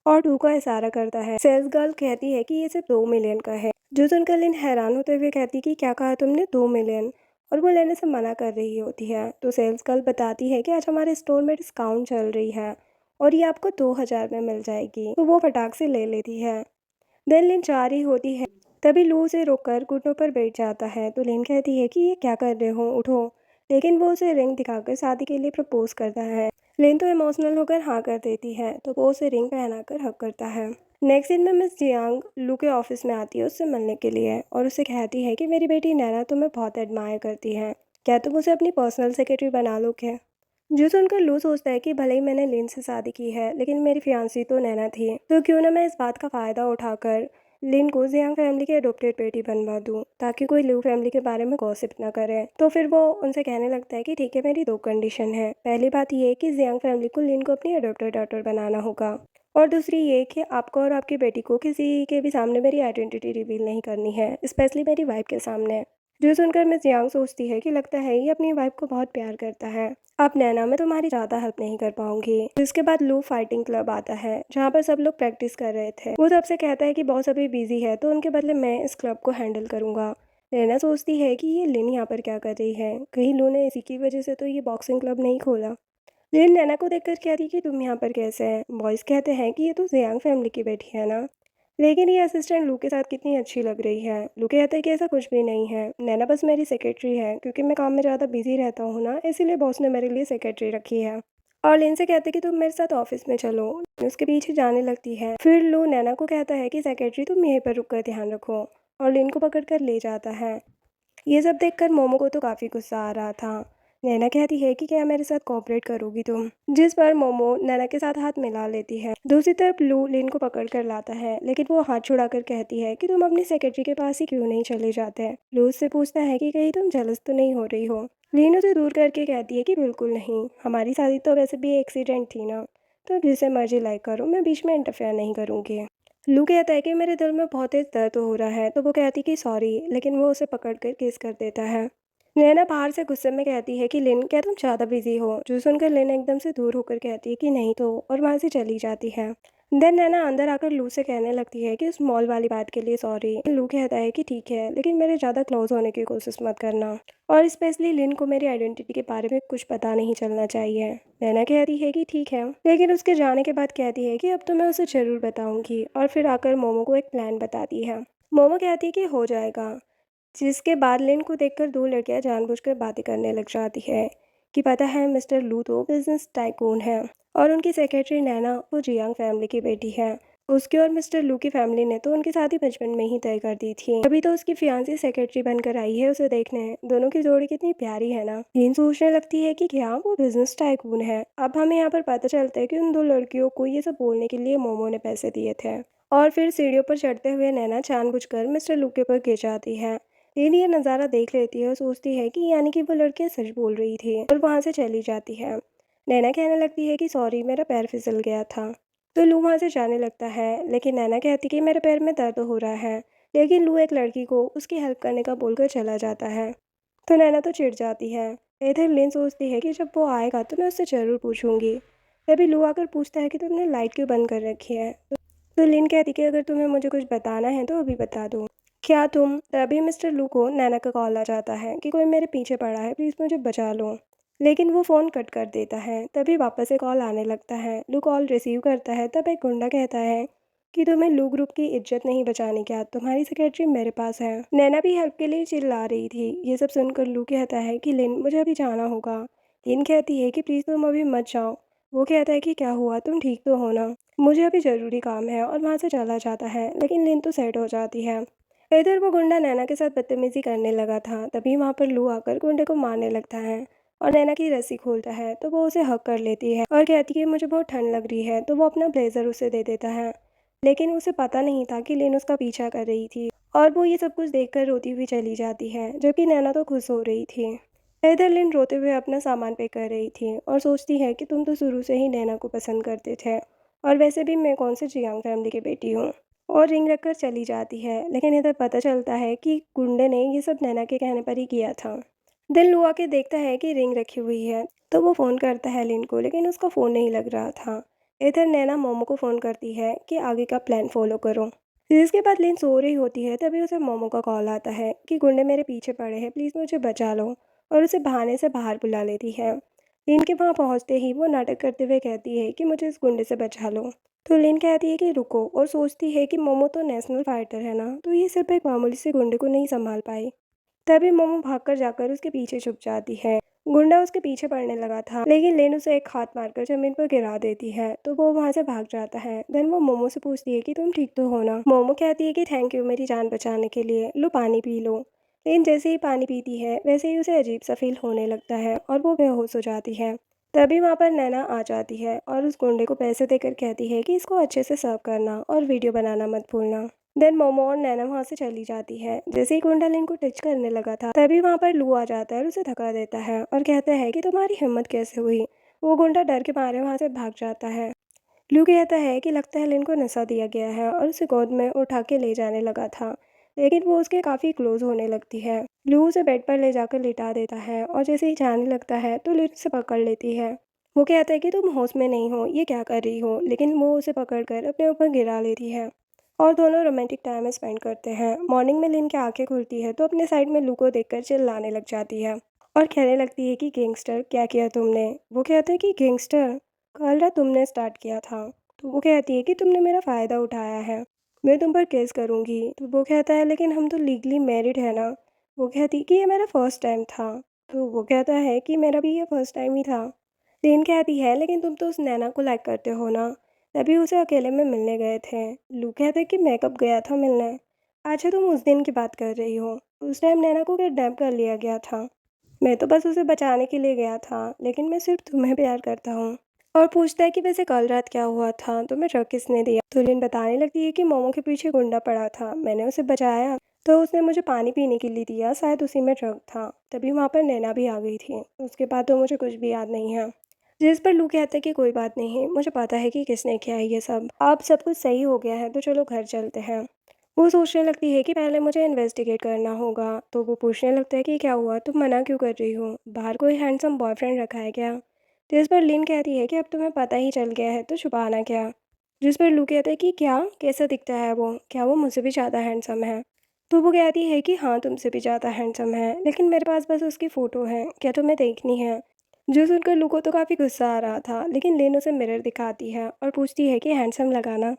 और टू का इशारा करता है। सेल्स गर्ल कहती है कि ये सिर्फ 2 मिलियन का है। जो सुनकर लिन हैरान होते हुए कहती कि क्या कहा तुमने, 2 मिलियन। और वो लेने से मना कर रही होती है। तो सेल्स गर्ल बताती है कि आज हमारे स्टोर में डिस्काउंट चल रही है और ये आपको 2,000 में मिल जाएगी। तो वो फटाक से ले लेती है। देन लिन जा रही होती है, तभी लू उसे रोककर घुटनों पर बैठ जाता है। तो लिन कहती है कि ये क्या कर रहे हो, उठो। लेकिन वो उसे रिंग दिखाकर शादी के लिए प्रपोज करता है। लिन तो इमोशनल होकर हाँ कर देती है तो वो उसे रिंग पहनाकर हक करता है। नेक्स्ट दिन में मिस जियांग लू के ऑफिस में आती है उससे मिलने के लिए और उसे कहती है कि मेरी बेटी नैना तुम्हें बहुत एडमायर करती है, क्या तुम उसे अपनी पर्सनल सेक्रेटरी बना लो क्या। जो सुनकर लू सोचता है कि भले ही मैंने लिन से शादी की है लेकिन मेरी फियांसी तो नैना थी, तो क्यों ना मैं इस बात का फ़ायदा उठाकर लिन को जियांग फैमिली की एडॉप्टेड बेटी बनवा दूँ ताकि कोई लू फैमिली के बारे में गॉसिप ना करे। तो फिर वो उनसे कहने लगता है कि ठीक है मेरी दो कंडीशन है। पहली बात ये कि जियांग फैमिली को लिन को अपनी एडॉप्टेड डॉटर बनाना होगा और दूसरी ये कि आपको और आपकी बेटी को किसी के भी सामने मेरी आइडेंटिटी रिवील नहीं करनी है, स्पेशली मेरी वाइफ के सामने। जो सुनकर मिस यांग सोचती है कि लगता है ये अपनी वाइफ को बहुत प्यार करता है, अब नैना मैं तुम्हारी ज़्यादा हेल्प नहीं कर पाऊंगी। इसके बाद लू फाइटिंग क्लब आता है जहाँ पर सब लोग प्रैक्टिस कर रहे थे। वो सबसे कहता है कि बॉस अभी बिजी है तो उनके बदले मैं इस क्लब को हैंडल करूँगा। नैना सोचती है कि ये लिन यहाँ पर क्या कर रही है, कहीं लू ने इसी की वजह से तो ये बॉक्सिंग क्लब नहीं खोला। लिन नैना को देखकर कहती है कि तुम यहाँ पर कैसे हैं। बॉयज़ कहते हैं कि ये तो जियांग फैमिली की बेटी है ना। लेकिन ये असिस्टेंट लू के साथ कितनी अच्छी लग रही है। लू कहता है कि ऐसा कुछ भी नहीं है, नैना बस मेरी सेक्रेटरी है, क्योंकि मैं काम में ज़्यादा बिजी रहता हूँ ना, इसीलिए बॉस ने मेरे लिए सेक्रेटरी रखी है। और लिन से कहते हैं कि तुम मेरे साथ ऑफिस में चलो। उसके पीछे जाने लगती है। फिर लू नैना को कहता है कि सेक्रेटरी तुम यहीं पर रुक कर ध्यान रखो, और लिन को पकड़ कर ले जाता है। ये सब देखकर मोमो को तो काफ़ी गुस्सा आ रहा था। नैना कहती है कि क्या मेरे साथ कोऑपरेट करोगी तुम, जिस पर मोमो नैना के साथ हाथ मिला लेती है। दूसरी तरफ लू लिन को पकड़ कर लाता है, लेकिन वो हाथ छुड़ाकर कहती है कि तुम अपनी सेक्रेटरी के पास ही क्यों नहीं चले जाते। लू उससे पूछता है कि कहीं तुम जेलस तो नहीं हो रही हो। लिन उसे दूर करके कहती है कि बिल्कुल नहीं, हमारी शादी तो वैसे भी एक्सीडेंट थी ना, तो जिसे मर्जी लाइक करो, मैं बीच में इंटरफेयर नहीं करूँगी। लू कहता है कि मेरे दिल में बहुत तेज दर्द हो रहा है, तो वो कहती कि सॉरी, लेकिन वो उसे पकड़ कर किस कर देता है। नैना बाहर से गुस्से में कहती है कि लिन क्या तुम ज़्यादा बिजी हो, जो सुनकर लिन एकदम से दूर होकर कहती है कि नहीं तो, और वहाँ से चली जाती है। देन नैना अंदर आकर लू से कहने लगती है कि उस मॉल वाली बात के लिए सॉरी। लू कहता है कि ठीक है, लेकिन मेरे ज़्यादा क्लोज होने की कोशिश मत करना, और स्पेशली लिन को मेरी आइडेंटिटी के बारे में कुछ पता नहीं चलना चाहिए। नैना कहती है कि ठीक है, लेकिन उसके जाने के बाद कहती है कि अब तो मैं उसे ज़रूर बताऊंगी, और फिर आकर मोमो को एक प्लान बताती है। मोमो कहती है कि हो जाएगा, जिसके बाद लिन को देखकर दो लड़कियां जानबूझकर बातें करने लग जाती है कि पता है मिस्टर लू तो बिजनेस टाइकून है, और उनकी सेक्रेटरी नैना वो जियांग फैमिली की बेटी है। उसके और मिस्टर लू की फैमिली ने तो उनकी शादी बचपन में ही तय कर दी थी। अभी तो उसकी फियांसी सेक्रेटरी बनकर आई है उसे देखने। दोनों की जोड़ी कितनी प्यारी है ना। लिन सोचने लगती है कि क्या वो बिजनेस टाइकून है। अब हमें यहाँ पर पता चलता है कि उन दो लड़कियों को ये सब बोलने के लिए मोमो ने पैसे दिए थे। और फिर सीढ़ियों पर चढ़ते हुए नैना जानबूझकर मिस्टर लू के ऊपर गिर जाती है। लिन ये नज़ारा देख लेती है और सोचती है कि यानी कि वो लड़कियां सच बोल रही थी, और वहाँ से चली जाती है। नैना कहने लगती है कि सॉरी, मेरा पैर फिसल गया था। तो लू वहाँ से जाने लगता है, लेकिन नैना कहती कि मेरे पैर में दर्द हो रहा है। लेकिन लू एक लड़की को उसकी हेल्प करने का बोलकर चला जाता है। तो नैना तो चिढ़ जाती है। इधर लिन सोचती है कि जब वो आएगा तो मैं उससे ज़रूर पूछूंगी। तभी लू आकर पूछता है कि तुमने लाइट क्यों बंद कर रखी है। तो लिन कहती कि अगर तुम्हें मुझे कुछ बताना है तो अभी बता दो। क्या तुम। तभी मिस्टर लू को नैना का कॉल आ जाता है कि कोई मेरे पीछे पड़ा है, प्लीज़ मुझे बचा लो। लेकिन वो फ़ोन कट कर देता है। तभी वापस से कॉल आने लगता है। लू कॉल रिसीव करता है, तब एक गुंडा कहता है कि तुम्हें लू ग्रुप की इज्जत नहीं बचानी क्या, तुम्हारी सेक्रेटरी मेरे पास है। नैना भी हेल्प के लिए चिल्ला रही थी। ये सब सुनकर लू कहता है कि लिन मुझे अभी जाना होगा। लिन कहती है कि प्लीज़ तुम अभी मत जाओ। वो कहता है कि क्या हुआ, तुम ठीक तो हो ना, मुझे अभी ज़रूरी काम है, और वहाँ से चला जाता है। लेकिन लिन तो सेट हो जाती है। इधर वो गुंडा नैना के साथ बदतमीजी करने लगा था। तभी वहाँ पर लू आकर गुंडे को मारने लगता है, और नैना की रस्सी खोलता है तो वो उसे हक कर लेती है और कहती है मुझे बहुत ठंड लग रही है, तो वो अपना ब्लेजर उसे दे देता है। लेकिन उसे पता नहीं था कि लिन उसका पीछा कर रही थी, और वो ये सब कुछ देखकर रोती हुई चली जाती है, जबकि नैना तो खुश हो रही थी। इधर लिन रोते हुए अपना सामान पैक कर रही थी और सोचती है कि तुम तो शुरू से ही नैना को पसंद करते थे, और वैसे भी मैं कौन से जियांग फैमिली की बेटी हूँ। और रिंग रखकर चली जाती है। लेकिन इधर पता चलता है कि गुंडे ने ये सब नैना के कहने पर ही किया था। दिल लुआ के देखता है कि रिंग रखी हुई है, तो वो फ़ोन करता है लिन को, लेकिन उसका फ़ोन नहीं लग रहा था। इधर नैना मोमो को फ़ोन करती है कि आगे का प्लान फॉलो करो। जिसके बाद लिन सो रही होती है, तभी उसे मोमो का कॉल आता है कि गुंडे मेरे पीछे पड़े हैं, प्लीज़ मुझे बचा लो, और उसे बहाने से बाहर बुला लेती है। लिन के वहाँ पहुँचते ही वो नाटक करते हुए कहती है कि मुझे इस गुंडे से बचा लो। तो लिन कहती है कि रुको, और सोचती है कि मोमो तो नेशनल फाइटर है ना, तो ये सिर्फ एक मामूली से गुंडे को नहीं संभाल पाई। तभी मोमो भागकर जाकर उसके पीछे छुप जाती है। गुंडा उसके पीछे पड़ने लगा था, लेकिन लेन उसे एक हाथ मारकर जमीन पर गिरा देती है, तो वो वहां से भाग जाता है। देन वो मोमो से पूछती है कि तुम ठीक तो हो ना। मोमो कहती है कि थैंक यू मेरी जान बचाने के लिए, लो पानी पी लो। लेकिन जैसे ही पानी पीती है वैसे ही उसे अजीब सा फील होने लगता है, और वो बेहोश हो जाती है। तभी वहाँ पर नैना आ जाती है और उस गुंडे को पैसे देकर कहती है कि इसको अच्छे से सर्व करना और वीडियो बनाना मत भूलना। देन मोमो और नैना वहाँ से चली जाती है। जैसे ही गुंडा लिन को टच करने लगा था, तभी वहाँ पर लू आ जाता है और उसे धक्का देता है और कहता है कि तुम्हारी हिम्मत कैसे हुई। वो गुंडा डर के मारे वहाँ से भाग जाता है। लू कहता है कि लगता है लिन को नशा दिया गया है, और उसे गोद में उठा के ले जाने लगा था, लेकिन वो उसके काफ़ी क्लोज होने लगती है। लू उसे बेड पर ले जाकर लिटा देता है, और जैसे ही जाने लगता है तो लिन उसे पकड़ लेती है। वो कहता है कि तुम होश में नहीं हो, ये क्या कर रही हो, लेकिन वो उसे पकड़कर अपने ऊपर गिरा लेती है। और दोनों रोमांटिक टाइम स्पेंड करते हैं। मॉर्निंग में लिन की आंखें खुलती है तो अपने साइड में लू को देखकर चिल्लाने लग जाती है और कहने लगती है कि गैंगस्टर क्या किया तुमने। वो कहता है कि गैंगस्टर कल रात तुमने स्टार्ट किया था। तो वो कहती है कि तुमने मेरा फ़ायदा उठाया है, मैं तुम पर केस करूँगी। तो वो कहता है लेकिन हम तो लीगली मैरिड है ना। वो कहती है कि ये मेरा फर्स्ट टाइम था। तो वो कहता है कि मेरा भी ये फर्स्ट टाइम ही था। लिन कहती है लेकिन तुम तो उस नैना को लाइक करते हो ना, तभी उसे अकेले में मिलने गए थे। लू कहता है कि मैं कब गया था मिलने। अच्छा तुम उस दिन की बात कर रही हो, उस टाइम नैना को किडनैप कर लिया गया था। मैं तो बस उसे बचाने के लिए गया था, लेकिन मैं सिर्फ तुम्हें प्यार करता हूँ। और पूछता है कि वैसे कल रात क्या हुआ था, तुम्हें ड्रग किसने दिया। तो लिन बताने लगती है कि मोमो के पीछे गुंडा पड़ा था, मैंने उसे बचाया, तो उसने मुझे पानी पीने के लिए दिया, शायद उसी में ड्रग था। तभी वहाँ पर नैना भी आ गई थी। उसके बाद तो मुझे कुछ भी याद नहीं है। जिस पर लू कहता है कि कोई बात नहीं, मुझे पता है कि किसने किया है ये सब। अब सब कुछ सही हो गया है तो चलो घर चलते हैं। वो सोचने लगती है कि पहले मुझे इन्वेस्टिगेट करना होगा। तो वो पूछने लगता है कि क्या हुआ, तुम मना क्यों कर रही हो, बाहर कोई हैंडसम बॉयफ्रेंड रखा है क्या। जिस पर लिन कहती है कि अब तुम्हें पता ही चल गया है तो छुपाना क्या। जिस पर लू कहता है कि क्या, कैसा दिखता है वो, क्या वो मुझसे भी ज़्यादा हैंडसम है। तो वो कहती है कि हाँ तुमसे भी ज़्यादा हैंडसम है, लेकिन मेरे पास बस उसकी फ़ोटो है, क्या तुम्हें देखनी है। जो सुनकर लू को तो काफ़ी गुस्सा आ रहा था, लेकिन लिन उसे मिरर दिखाती है और पूछती है कि हैंडसम लगाना।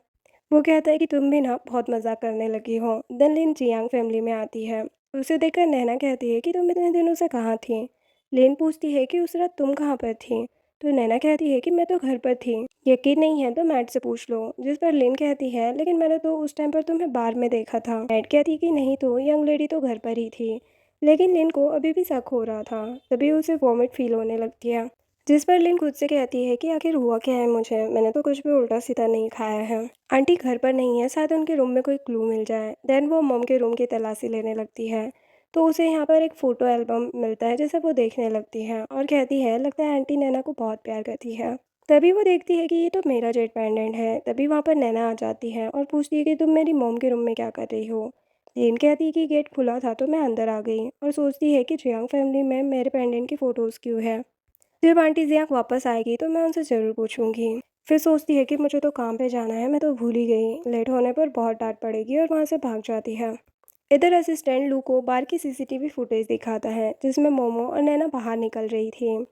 वो कहता है कि तुम भी ना बहुत मजाक करने लगी हो। देन लिन जियांग फैमिली में आती है। उसे देखकर नैना कहती है कि तुम इतने दिनों से कहाँ थी। लिन पूछती है कि उस रात तुम कहाँ पर थी। तो नैना कहती है कि मैं तो घर पर थी, यकीन नहीं है तो मैट से पूछ लो। जिस पर लिन कहती है लेकिन मैंने तो उस टाइम पर तुम्हें बार में देखा था। मैट कहती है कि नहीं तो यंग लेडी तो घर पर ही थी। लेकिन लिन को अभी भी शक हो रहा था, तभी उसे वॉमिट फील होने लगती है। जिस पर लिन खुद से कहती है कि आखिर हुआ क्या है मुझे, मैंने तो कुछ भी उल्टा सीधा नहीं खाया है। आंटी घर पर नहीं है, शायद उनके रूम में कोई क्लू मिल जाए। देन वो मॉम के रूम की तलाशी लेने लगती है। तो उसे यहाँ पर एक फ़ोटो एल्बम मिलता है जिसे वो देखने लगती है और कहती है लगता है आंटी नैना को बहुत प्यार करती है। तभी वो देखती है कि ये तो मेरा जेट पेंडेंट है। तभी वहाँ पर नैना आ जाती है और पूछती है कि तुम मेरी मॉम के रूम में क्या कर रही हो। लिन कहती है कि गेट खुला था तो मैं अंदर आ गई, और सोचती है कि जियांग फैमिली में मेरे पेंडेंट की फ़ोटोज़ क्यों है। जब आंटी जियांग वापस आएगी तो मैं उनसे ज़रूर पूछूंगी। फिर सोचती है कि मुझे तो काम पे जाना है, मैं तो भूल ही गई, लेट होने पर बहुत डांट पड़ेगी, और वहाँ से भाग जाती है। इधर असिस्टेंट लू को बार की सीसीटीवी फुटेज दिखाता है जिसमें मोमो और नैना बाहर निकल रही थी।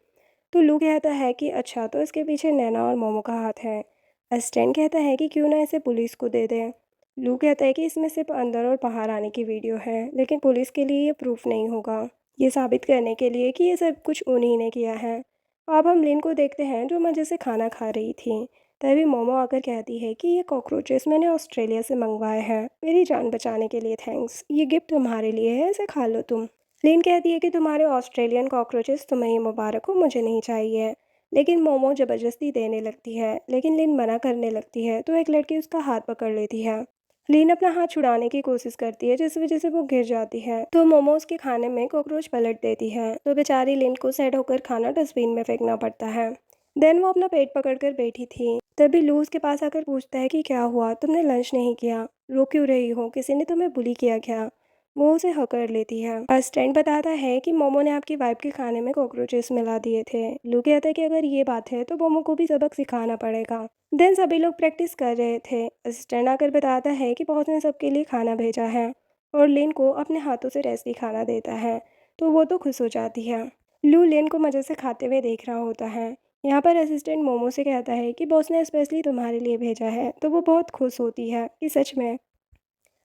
तो लू कहता है कि अच्छा तो इसके पीछे नैना और मोमो का हाथ है। असिस्टेंट कहता है कि क्यों ना इसे पुलिस को दे दें। लू कहता है कि इसमें सिर्फ अंदर और बाहर आने की वीडियो है, लेकिन पुलिस के लिए ये प्रूफ नहीं होगा, ये साबित करने के लिए कि ये सब कुछ उन्हीं ने किया है। अब हम लिन को देखते हैं जो मज़े से खाना खा रही थी। तभी मोमो आकर कहती है कि ये कॉकरोचेस मैंने ऑस्ट्रेलिया से मंगवाए हैं, मेरी जान बचाने के लिए थैंक्स, ये गिफ्ट तुम्हारे लिए है, इसे खा लो तुम। लिन कहती है कि तुम्हारे ऑस्ट्रेलियन कॉकरोचेस तुम्हें ही मुबारक हो, मुझे नहीं चाहिए। लेकिन मोमो ज़बरदस्ती देने लगती है, लेकिन लिन मना करने लगती है तो एक लड़की उसका हाथ पकड़ लेती है। लीन अपना हाथ छुड़ाने की कोशिश करती है जिस वजह से वो गिर जाती है, तो मोमो उसके खाने में कॉकरोच पलट देती है। तो बेचारी लिन को सैड होकर खाना डस्टबिन में फेंकना पड़ता है। देन वो अपना पेट पकड़कर बैठी थी। तभी लू उसके पास आकर पूछता है कि क्या हुआ, तुमने लंच नहीं किया, रो क्यों रही हो, किसी ने तुम्हें बुली किया क्या। वो उसे हकड़ लेती है। असिस्टेंट बताता है कि मोमो ने आपकी वाइफ के खाने में कॉकरोचेस मिला दिए थे। लू कहता है कि अगर ये बात है तो मोमो को भी सबक सिखाना पड़ेगा। देन सभी लोग प्रैक्टिस कर रहे थे। असिस्टेंट आकर बताता है कि बॉस ने सबके लिए खाना भेजा है, और लिन को अपने हाथों से रेसिपी खाना देता है। तो वो तो खुश हो जाती है। लू लिन को मज़े से खाते हुए देख रहा होता है। यहाँ पर असिस्टेंट मोमो से कहता है कि बॉस ने स्पेशली तुम्हारे लिए भेजा है, तो वो बहुत खुश होती है कि सच में।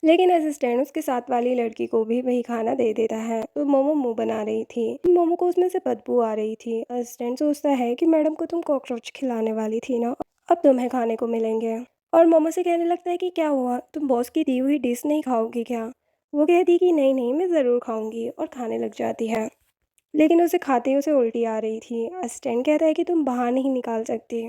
लेकिन असिस्टेंट उसके साथ वाली लड़की को भी वही खाना दे देता है। तो मोमो मुंह बना रही थी, मोमो को उसमें से बदबू आ रही थी। असिस्टेंट सोचता है कि मैडम को तुम कॉकरोच खिलाने वाली थी ना, अब तुम्हें खाने को मिलेंगे। और मोमो से कहने लगता है कि क्या हुआ, तुम बॉस की दी हुई डिश नहीं खाओगी क्या। वो कहती कि नहीं नहीं, मैं ज़रूर खाऊंगी, और खाने लग जाती है। लेकिन उसे खाते ही उसे उल्टी आ रही थी। असिस्टेंट कहता है कि तुम बाहर नहीं निकाल सकती,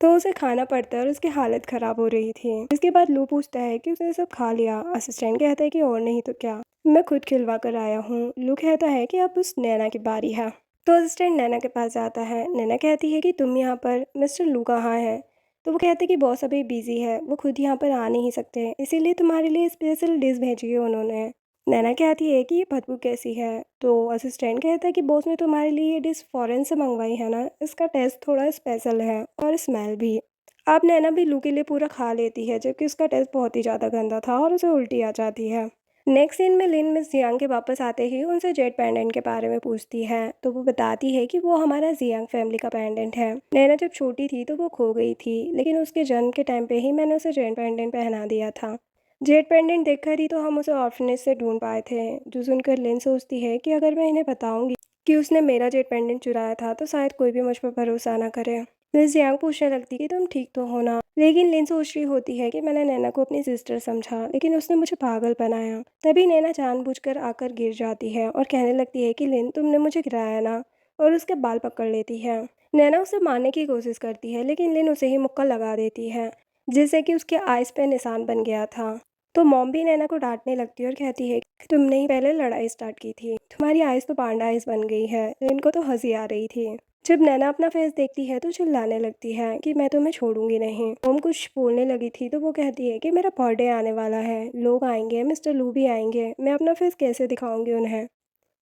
तो उसे खाना पड़ता है और उसकी हालत ख़राब हो रही थी। इसके बाद लू पूछता है कि उसने सब खा लिया। असिस्टेंट कहता है कि और नहीं तो क्या, मैं खुद खिलवा कर आया हूँ। लू कहता है कि अब उस नैना की बारी है। तो असिस्टेंट नैना के पास जाता है। नैना कहती है कि तुम यहाँ पर, मिस्टर लू कहाँ है। तो वो कहते हैं कि बॉस अभी बिजी है, वो खुद यहाँ पर आ नहीं सकते, इसीलिए तुम्हारे लिए स्पेशल डिश भेजी है उन्होंने। नैना कहती है कि ये बदबू कैसी है। तो असिस्टेंट कहता है कि बॉस ने तुम्हारे लिए ये डिश फॉरेन से मंगवाई है ना, इसका टेस्ट थोड़ा स्पेशल है और स्मेल भी। अब नैना भी लू के लिए पूरा खा लेती है, जबकि उसका टेस्ट बहुत ही ज़्यादा गंदा था और उसे उल्टी आ जाती है। नेक्स्ट सीन में लिन मिस जियांग के वापस आते ही उनसे जेड पेंडेंट के बारे में पूछती है, तो वो बताती है कि वो हमारा जियांग फैमिली का पेंडेंट है। नैना जब छोटी थी तो वो खो गई थी, लेकिन उसके जन्म के टाइम पे ही मैंने उसे जेड पेंडेंट पहना दिया था। जेड पेंडेंट देखकर ही तो हम उसे ऑर्फनेज से ढूंढ पाए थे। जो सुनकर लिन सोचती है कि अगर मैं इन्हें बताऊंगी कि उसने मेरा जेड पेंडेंट चुराया था तो शायद कोई भी मुझ पर भरोसा ना करे। मिस जियांग पूछने लगती कि तुम ठीक तो हो ना, लेकिन लिन सोच रही होती है कि मैंने नैना को अपनी सिस्टर समझा, लेकिन उसने मुझे पागल बनाया। तभी नैना जानबूझकर आकर गिर जाती है और कहने लगती है कि लिन तुमने मुझे गिराया ना, और उसके बाल पकड़ लेती है। नैना उसे मारने की कोशिश करती है, लेकिन लिन उसे ही मुक्का लगा देती है, जिससे कि उसके आइस पे निशान बन गया था। तो मॉम भी नैना को डांटने लगती है और कहती है कि तुमने ही पहले लड़ाई स्टार्ट की थी, तुम्हारी आइस तो पांडा आइस बन गई है। लिन को तो हंसी आ रही थी। जब नैना अपना फेस देखती है तो चिल्लाने लगती है कि मैं तुम्हें छोड़ूंगी नहीं। मॉम कुछ बोलने लगी थी तो वो कहती है कि मेरा बर्थडे आने वाला है, लोग आएंगे, मिस्टर लू भी आएंगे, मैं अपना फेस कैसे दिखाऊंगी उन्हें।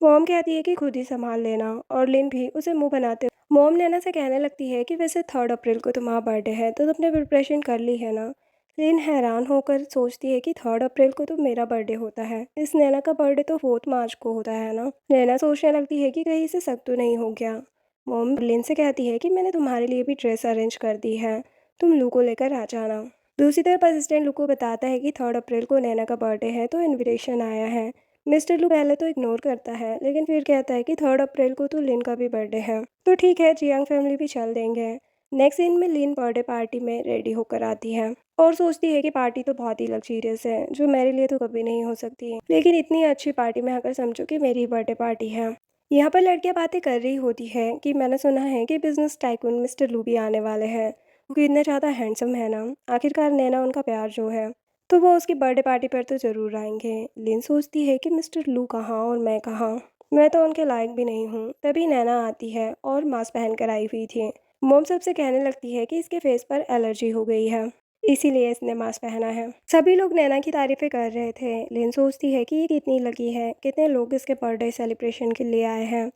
मॉम कहती है कि खुद ही संभाल लेना, और लिन भी उसे मुंह बनाते मॉम नैना से कहने लगती है कि वैसे 3 अप्रैल को तुम्हारा बर्थडे है तो तुमने प्रिपरेशन कर ली है ना। लिन हैरान होकर सोचती है कि 3 अप्रैल को तो मेरा बर्थडे होता है, इस नैना का बर्थडे तो 4 मार्च को होता है ना। नैना सोचने लगती है कि कहीं से शक तो नहीं हो गया। मॉम लिन से कहती है कि मैंने तुम्हारे लिए भी ड्रेस अरेंज कर दी है, तुम लू को लेकर आ जाना। दूसरी तरफ असिस्टेंट लू को बताता है कि 3 अप्रैल को नैना का बर्थडे है तो इनविटेशन आया है। मिस्टर लू पहले तो इग्नोर करता है, लेकिन फिर कहता है कि 3 अप्रैल को तो लिन का भी बर्थडे है, तो ठीक है जियांग फैमिली भी चल देंगे। नेक्स्ट सीन में लिन बर्थडे पार्टी में रेडी होकर आती है और सोचती है कि पार्टी तो बहुत ही लग्जरियस है, जो मेरे लिए तो कभी नहीं हो सकती, लेकिन इतनी अच्छी पार्टी में आकर समझो कि मेरी बर्थडे पार्टी है। यहाँ पर लड़कियां बातें कर रही होती है कि मैंने सुना है कि बिजनेस टाइकून मिस्टर लू भी आने वाले हैं, वो कितने ज़्यादा हैंडसम है ना। आखिरकार नैना उनका प्यार जो है, तो वो उसकी बर्थडे पार्टी पर तो ज़रूर आएंगे। लिन सोचती है कि मिस्टर लू कहाँ और मैं कहाँ, मैं तो उनके लायक भी नहीं हूँ। तभी नैना आती है और मास्क पहन कर आई हुई थी। मोम सबसे कहने लगती है कि इसके फेस पर एलर्जी हो गई है, इसीलिए इसने मास्क पहना है। सभी लोग नैना की तारीफें कर रहे थे। लिन सोचती है कि ये कितनी लकी है, कितने लोग इसके बर्थडे सेलिब्रेशन के लिए आए हैं।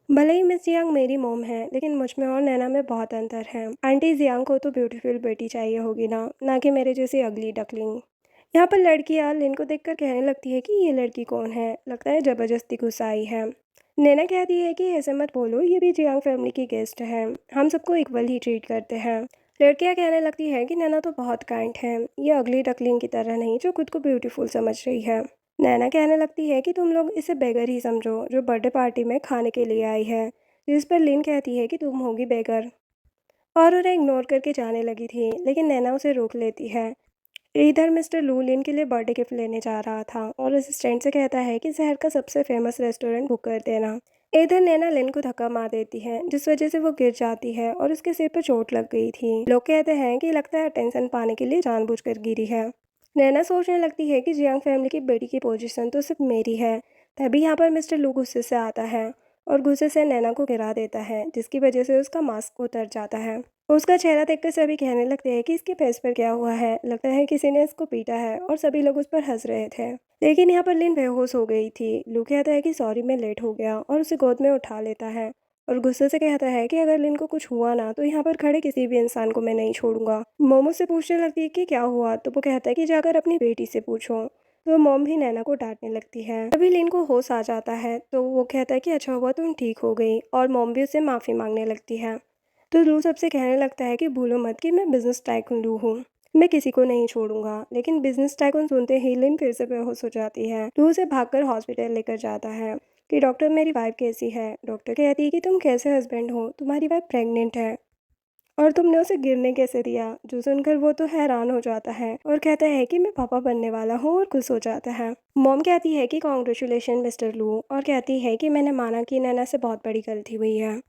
भले ही मिस जियांग मेरी मोम है, लेकिन मुझ में और नैना में बहुत अंतर है। आंटी जियांग को तो ब्यूटीफुल बेटी चाहिए होगी ना, ना कि मेरे जैसी अगली डकलिंग। यहाँ पर लड़कियाँ लिन को देखकर कहने लगती है कि ये लड़की कौन है, लगता है ज़बरदस्ती गुस्सा आई है। नैना कहती है कि ऐसे मत बोलो, ये भी जियांग फैमिली की गेस्ट है, हम सबको इक्वल ही ट्रीट करते हैं। लड़कियाँ कहने लगती है कि नैना तो बहुत काइंड है, ये अगली डकलिंग की तरह नहीं जो खुद को ब्यूटीफुल समझ रही है। नैना कहने लगती है कि तुम लोग इसे बेगर ही समझो जो बर्थडे पार्टी में खाने के लिए आई है, जिस पर लिन कहती है कि तुम होगी बेगर, और उन्हें इग्नोर करके जाने लगी थी, लेकिन नैना उसे रोक लेती है। इधर मिस्टर लू लिन के लिए बर्थडे गिफ्ट लेने जा रहा था और असिस्टेंट से कहता है कि शहर का सबसे फेमस रेस्टोरेंट बुक कर देना। इधर नैना लिन को धक्का मार देती है, जिस वजह से वो गिर जाती है और उसके सिर पर चोट लग गई थी। लोग कहते हैं कि लगता है अटेंशन पाने के लिए जानबूझकर गिरी है। नैना सोचने लगती है कि जियांग फैमिली की बेटी की पोजीशन तो सिर्फ मेरी है। तभी यहाँ पर मिस्टर लू गुस्से से आता है और गुस्से से नैना को गिरा देता है, जिसकी वजह से उसका मास्क उतर जाता है। उसका चेहरा देखकर सभी कहने लगते हैं कि इसके फेस पर क्या हुआ है, लगता है किसी ने इसको पीटा है, और सभी लोग उस पर हंस रहे थे। लेकिन यहाँ पर लिन बेहोश हो गई थी। लू कहता है कि सॉरी मैं लेट हो गया और उसे गोद में उठा लेता है और गुस्से से कहता है कि अगर लिन को कुछ हुआ ना तो यहाँ पर खड़े किसी भी इंसान को मैं नहीं छोड़ूंगा। मोमो से पूछने लगती है कि क्या हुआ, तो वो कहता है कि जाकर अपनी बेटी से पूछो। तो मॉम भी नैना को डांटने लगती है। तभी लिन को होश आ जाता है तो वो कहता है कि अच्छा हुआ तुम ठीक हो गई, और मॉम भी उससे माफ़ी मांगने लगती है। तो लू सबसे कहने लगता है कि भूलो मत कि मैं बिजनेस टाइकून लू हूँ, मैं किसी को नहीं छोड़ूंगा। लेकिन बिजनेस टाइकून सुनते ही लिन फिर से बेहोश हो जाती है। लू उसे भागकर हॉस्पिटल लेकर जाता है कि डॉक्टर मेरी वाइफ कैसी है। डॉक्टर कहती है कि तुम कैसे हस्बैंड हो, तुम्हारी वाइफ प्रेग्नेंट है और तुमने उसे गिरने कैसे दिया। जो सुनकर वो तो हैरान हो जाता है और कहता है कि मैं पापा बनने वाला हूँ, और खुश हो जाता है। मॉम कहती है कि कॉन्ग्रेचुलेशन मिस्टर लू, और कहती है कि मैंने माना कि नैना से बहुत बड़ी गलती हुई है,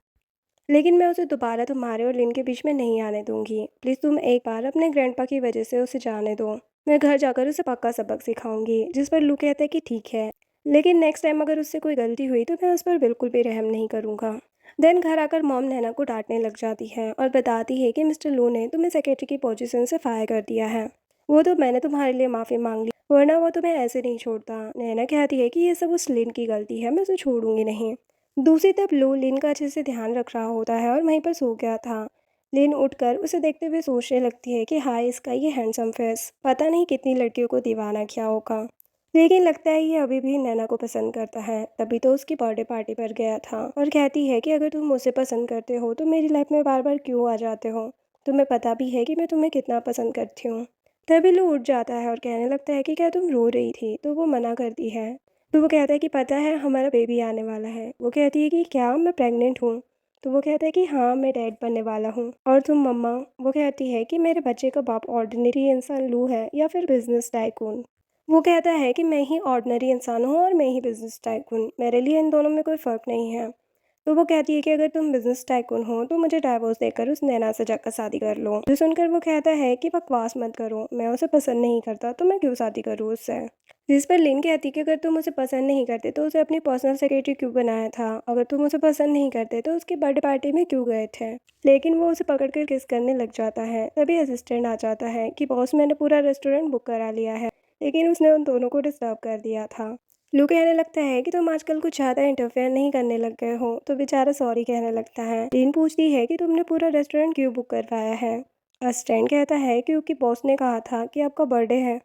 लेकिन मैं उसे दोबारा तुम्हारे और लिन के बीच में नहीं आने दूंगी। प्लीज़ तुम एक बार अपने ग्रैंडपा की वजह से उसे जाने दो, मैं घर जाकर उसे पक्का सबक सिखाऊंगी। जिस पर लू कहता है कि ठीक है, लेकिन नेक्स्ट टाइम अगर उससे कोई गलती हुई तो मैं उस पर बिल्कुल भी रहम नहीं करूँगा। देन घर आकर मॉम नैना को डांटने लग जाती है और बताती है कि मिस्टर लू ने तुम्हें सेक्रेटरी की पोजीशन से फायर कर दिया है, वो तो मैंने तुम्हारे लिए माफ़ी मांग ली, वरना वो तुम्हें ऐसे नहीं छोड़ता। नैना कहती है कि ये सब उस लिन की गलती है, मैं उसे छोड़ूंगी नहीं। दूसरी तरफ लू लिन का अच्छे से ध्यान रख रहा होता है और वहीं पर सो गया था। लिन उठकर उसे देखते हुए सोचने लगती है कि हाय इसका ये हैंडसम फेस, पता नहीं कितनी लड़कियों को दीवाना किया होगा। लेकिन लगता है ये अभी भी नैना को पसंद करता है, तभी तो उसकी बर्थडे पार्टी पर गया था और कहती है कि अगर तुम मुझे पसंद करते हो तो मेरी लाइफ में बार बार क्यों आ जाते हो, तुम्हें पता भी है कि मैं तुम्हें कितना पसंद करती हूँ। तभी लू उठ जाता है और कहने लगता है कि क्या तुम रो रही थी, तो वो मना करती है। तो वो कहता है कि पता है हमारा बेबी आने वाला है। वो कहती है कि क्या मैं प्रेग्नेंट हूँ। तो वो कहता है कि हाँ मैं डैड बनने वाला हूँ। और तुम मम्मा। वो कहती है कि मेरे बच्चे का बाप ऑर्डिनरी इंसान लू है या फिर बिजनेस टाइकून। वो कहता है कि मैं ही ऑर्डिनरी इंसान हूँ और मैं ही बिजनेस टाइकून, मेरे लिए इन दोनों में कोई फ़र्क नहीं है। तो वो कहती है कि अगर तुम बिजनेस टाइकून हो तो मुझे डाइवोर्स देकर उस नैना से जाकर शादी कर लो। जो सुनकर वो कहता है कि बकवास मत करो, मैं उसे पसंद नहीं करता तो मैं क्यों शादी करूँ उससे। जिस पर लिन कहती कि अगर तुम उसे पसंद नहीं करते तो उसे अपनी पर्सनल सेक्रेटरी क्यों बनाया था, अगर तुम उसे पसंद नहीं करते तो उसकी बर्थडे पार्टी में क्यों गए थे। लेकिन वो उसे पकड़कर किस करने लग जाता है। तभी असिस्टेंट आ जाता है कि बॉस मैंने पूरा रेस्टोरेंट बुक करा लिया है, लेकिन उसने उन दोनों को डिस्टर्ब कर दिया था। लू कहने लगता है कि तुम आजकल कुछ ज़्यादा इंटरफेयर नहीं करने लग गए हो। तो बेचारा सॉरी कहने लगता है। लीन पूछती है कि तुमने पूरा रेस्टोरेंट क्यों बुक करवाया है। असिस्टेंट कहता है क्योंकि बॉस ने कहा था कि आपका बर्थडे है।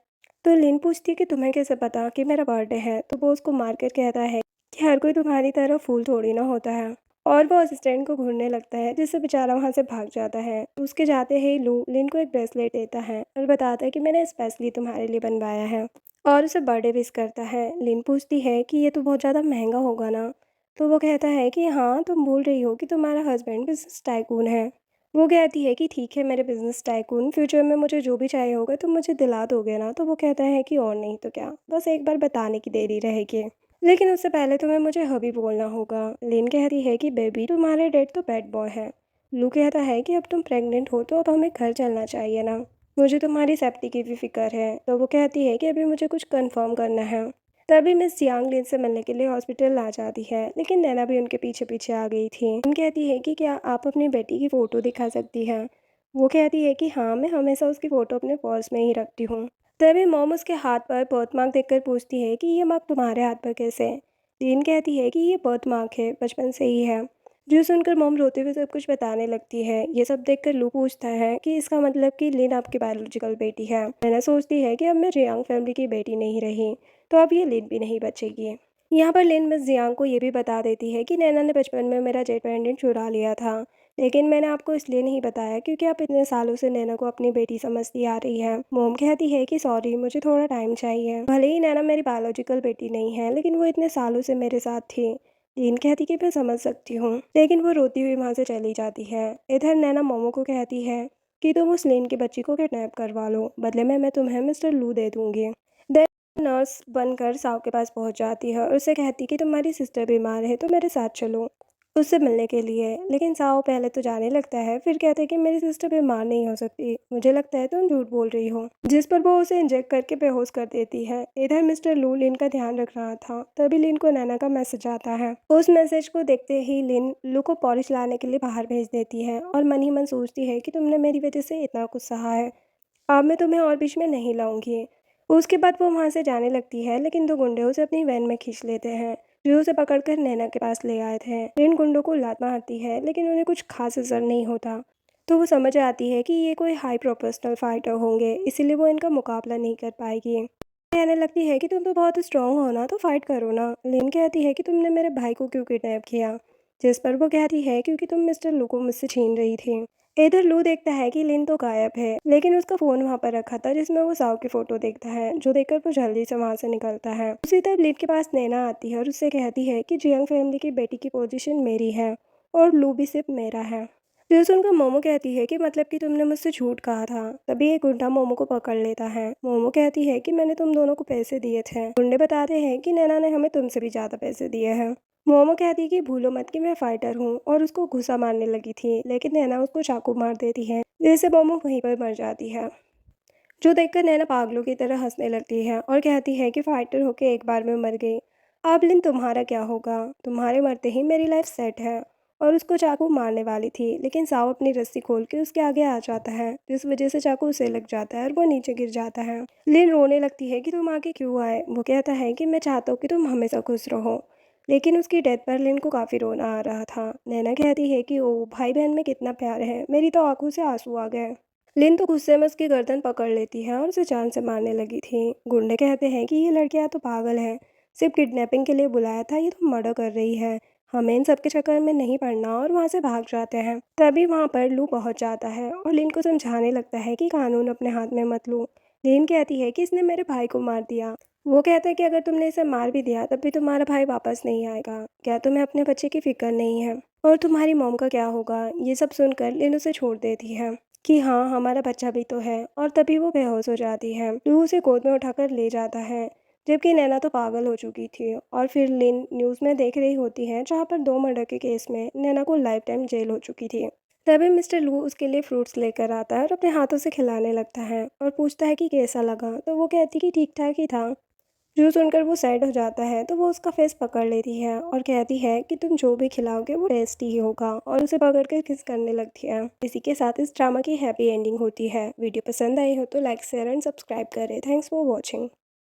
तो लीन पूछती है कि तुम्हें कैसे पता कि मेरा बर्थडे है। तो बॉस को मारकर कहता है कि हर कोई तुम्हारी तरह फूल थोड़ी ना होता है। और वो असिस्टेंट को घूरने लगता है, जिससे बेचारा वहाँ से भाग जाता है। उसके जाते ही लू लिन को एक ब्रेसलेट देता है और बताता है कि मैंने स्पेशली तुम्हारे लिए बनवाया है। और उसे बर्थडे विश करता है। लिन पूछती है कि ये तो बहुत ज़्यादा महंगा होगा ना। तो वो कहता है कि हाँ तुम भूल रही हो कि तुम्हारा हस्बैंड बिजनेस टाइकून है। वो कहती है कि ठीक है मेरे बिजनेस टाइकून, फ्यूचर में मुझे जो भी चाहिए होगा तुम मुझे दिला दोगे ना। तो वो कहता है कि और नहीं तो क्या, बस एक बार बताने की देरी रहेगी, लेकिन उससे पहले तुम्हें मुझे हबी बोलना होगा। लिन कहती है कि बेबी तुम्हारे डैड तो बैड बॉय है। लू कहता है कि अब तुम प्रेग्नेंट हो तो अब हमें घर चलना चाहिए ना, मुझे तुम्हारी सेफ्टी की भी फिक्र है। तो वो कहती है कि अभी मुझे कुछ कंफर्म करना है। तभी मिस जियांग लिन से मिलने के लिए हॉस्पिटल आ जाती है, लेकिन नैना भी उनके पीछे पीछे आ गई थी। लिन कहती है कि क्या आप अपनी बेटी की फ़ोटो दिखा सकती हैं। वो कहती है कि हाँ मैं हमेशा उसकी फ़ोटो अपने पर्स में ही रखती हूँ। तभी मॉम उसके हाथ पर बर्थ मार्क देखकर पूछती है कि ये मार्क तुम्हारे हाथ पर कैसे। लिन कहती है कि ये बर्थ मार्क है, बचपन से ही है। जो सुनकर मॉम रोते हुए सब कुछ बताने लगती है। ये सब देखकर लू पूछता है कि इसका मतलब कि लिन आपकी बायोलॉजिकल बेटी है। नैना सोचती है कि अब मैं जियांग फैमिली की बेटी नहीं रही, तो अब ये लिन भी नहीं बचेगी। यहाँ पर लिन मिस जियांग को ये भी बता देती है कि नैना ने बचपन में मेरा जेट पेंडेंट चुरा लिया था, लेकिन मैंने आपको इसलिए नहीं बताया क्योंकि आप इतने सालों से नैना को अपनी बेटी समझती आ रही है। मोम कहती है कि सॉरी मुझे थोड़ा टाइम चाहिए, भले ही नैना मेरी बायोलॉजिकल बेटी नहीं है लेकिन वो इतने सालों से मेरे साथ थी। लीन कहती कि मैं समझ सकती हूँ, लेकिन वो रोती हुई वहाँ से चली जाती है। इधर नैना मोमो को कहती है कि तुम उस लीन की बच्ची को किडनैप करवा लो, बदले में मैं तुम्हें मिस्टर लू दे दूंगी। देन नर्स बनकर साव के पास पहुँच जाती है और उसे कहती कि तुम्हारी सिस्टर बीमार है तो मेरे साथ चलो उससे मिलने के लिए। लेकिन साओ पहले तो जाने लगता है, फिर कहता है कि मेरी सिस्टर बीमार नहीं हो सकती, मुझे लगता है तुम झूठ बोल रही हो। जिस पर वो उसे इंजेक्ट करके बेहोश कर देती है। इधर मिस्टर लू लिन का ध्यान रख रहा था, तभी लिन को नैना का मैसेज आता है। उस मैसेज को देखते ही लिन लू को पॉलिश लाने के लिए बाहर भेज देती है और मन ही मन सोचती है कि तुमने मेरी वजह से इतना कुछ सहा है, अब मैं तुम्हें और बीच में नहीं लाऊंगी। उसके बाद वो वहाँ से जाने लगती है, लेकिन दो गुंडे उसे अपनी वैन में खींच लेते हैं, जो उसे पकड़कर नैना के पास ले आए थे। इन गुंडों को लात मारती है, लेकिन उन्हें कुछ खास असर नहीं होता। तो वो समझ आती है कि ये कोई हाई प्रोफेशनल फाइटर होंगे, इसीलिए वो इनका मुकाबला नहीं कर पाएगी। कहने लगती है कि तुम तो बहुत स्ट्रांग हो ना, तो फाइट करो ना। लिन कहती है कि तुमने मेरे भाई को क्यों किडनैप किया, जिस पर वो कहती है क्योंकि तुम मिस्टर लू को मुझसे छीन रही थी। इधर लू देखता है कि लिन तो गायब है, लेकिन उसका फोन वहाँ पर रखा था जिसमें वो साव की फोटो देखता है, जो देखकर वो जल्दी से वहाँ से निकलता है। उसी तरफ लिन के पास नैना आती है और उससे कहती है कि जियांग फैमिली की बेटी की पोजीशन मेरी है और लू भी सिर्फ मेरा है। जो सुनकर मोमो कहती है कि मतलब कि तुमने मुझसे झूठ कहा था। तभी एक गुंडा मोमो को पकड़ लेता है। मोमो कहती है कि मैंने तुम दोनों को पैसे दिए थे। गुंडे बताते हैं कि नैना ने हमें तुमसे भी ज्यादा पैसे दिए हैं। मोमो कहती है कि भूलो मत कि मैं फाइटर हूँ, और उसको घुसा मारने लगी थी, लेकिन नैना उसको चाकू मार देती है, जिससे मोमो वहीं पर मर जाती है। जो देखकर नैना पागलों की तरह हंसने लगती है और कहती है कि फाइटर होके एक बार में मर गई, अब लिन तुम्हारा क्या होगा, तुम्हारे मरते ही मेरी लाइफ सेट है। और उसको चाकू मारने वाली थी, लेकिन साव अपनी रस्सी खोल के उसके आगे आ जाता है, जिस वजह से चाकू उसे लग जाता है और वो नीचे गिर जाता है। लिन रोने लगती है कि तुम आगे क्यों आए। वो कहता है कि मैं चाहता हूँ कि तुम हमेशा खुश रहो। लेकिन उसकी डेथ पर लिन को काफ़ी रोना आ रहा था। नैना कहती है कि ओ भाई बहन में कितना प्यार है, मेरी तो आंखों से आंसू आ गए। लिन तो गुस्से में उसकी गर्दन पकड़ लेती है और उसे जान से मारने लगी थी। गुंडे कहते हैं कि ये लड़कियां तो पागल है, सिर्फ किडनैपिंग के लिए बुलाया था, ये तो मर्डर कर रही है, हमें इन सबके चक्कर में नहीं पड़ना, और वहाँ से भाग जाते हैं। तभी वहाँ पर लू पहुँच जाता है और लिन को समझाने लगता है कि कानून अपने हाथ में मत लो। लिन कहती है कि इसने मेरे भाई को मार दिया। वो कहता है कि अगर तुमने इसे मार भी दिया तब भी तुम्हारा भाई वापस नहीं आएगा। क्या तुम्हें अपने बच्चे की फिक्र नहीं है? और तुम्हारी मॉम का क्या होगा? ये सब सुनकर लिन उसे छोड़ देती है कि हाँ, हमारा बच्चा भी तो है। और तभी वो बेहोश हो जाती है। लू उसे गोद में उठाकर ले जाता है, जबकि नैना तो पागल हो चुकी थी। और फिर लिन न्यूज़ में देख रही होती है जहाँ पर 2 मर्डर के केस में नैना को लाइफ टाइम जेल हो चुकी थी। तभी मिस्टर लू उसके लिए फ्रूट्स लेकर आता है और अपने हाथों से खिलाने लगता है और पूछता है कि कैसा लगा, तो वो कहती कि ठीक ठाक ही था। जो सुनकर वो सैड हो जाता है तो वो उसका फेस पकड़ लेती है और कहती है कि तुम जो भी खिलाओगे वो टेस्टी ही होगा, और उसे पकड़ कर किस करने लगती है। इसी के साथ इस ड्रामा की हैप्पी एंडिंग होती है। वीडियो पसंद आई हो तो लाइक शेयर एंड सब्सक्राइब करें। Thanks for watching.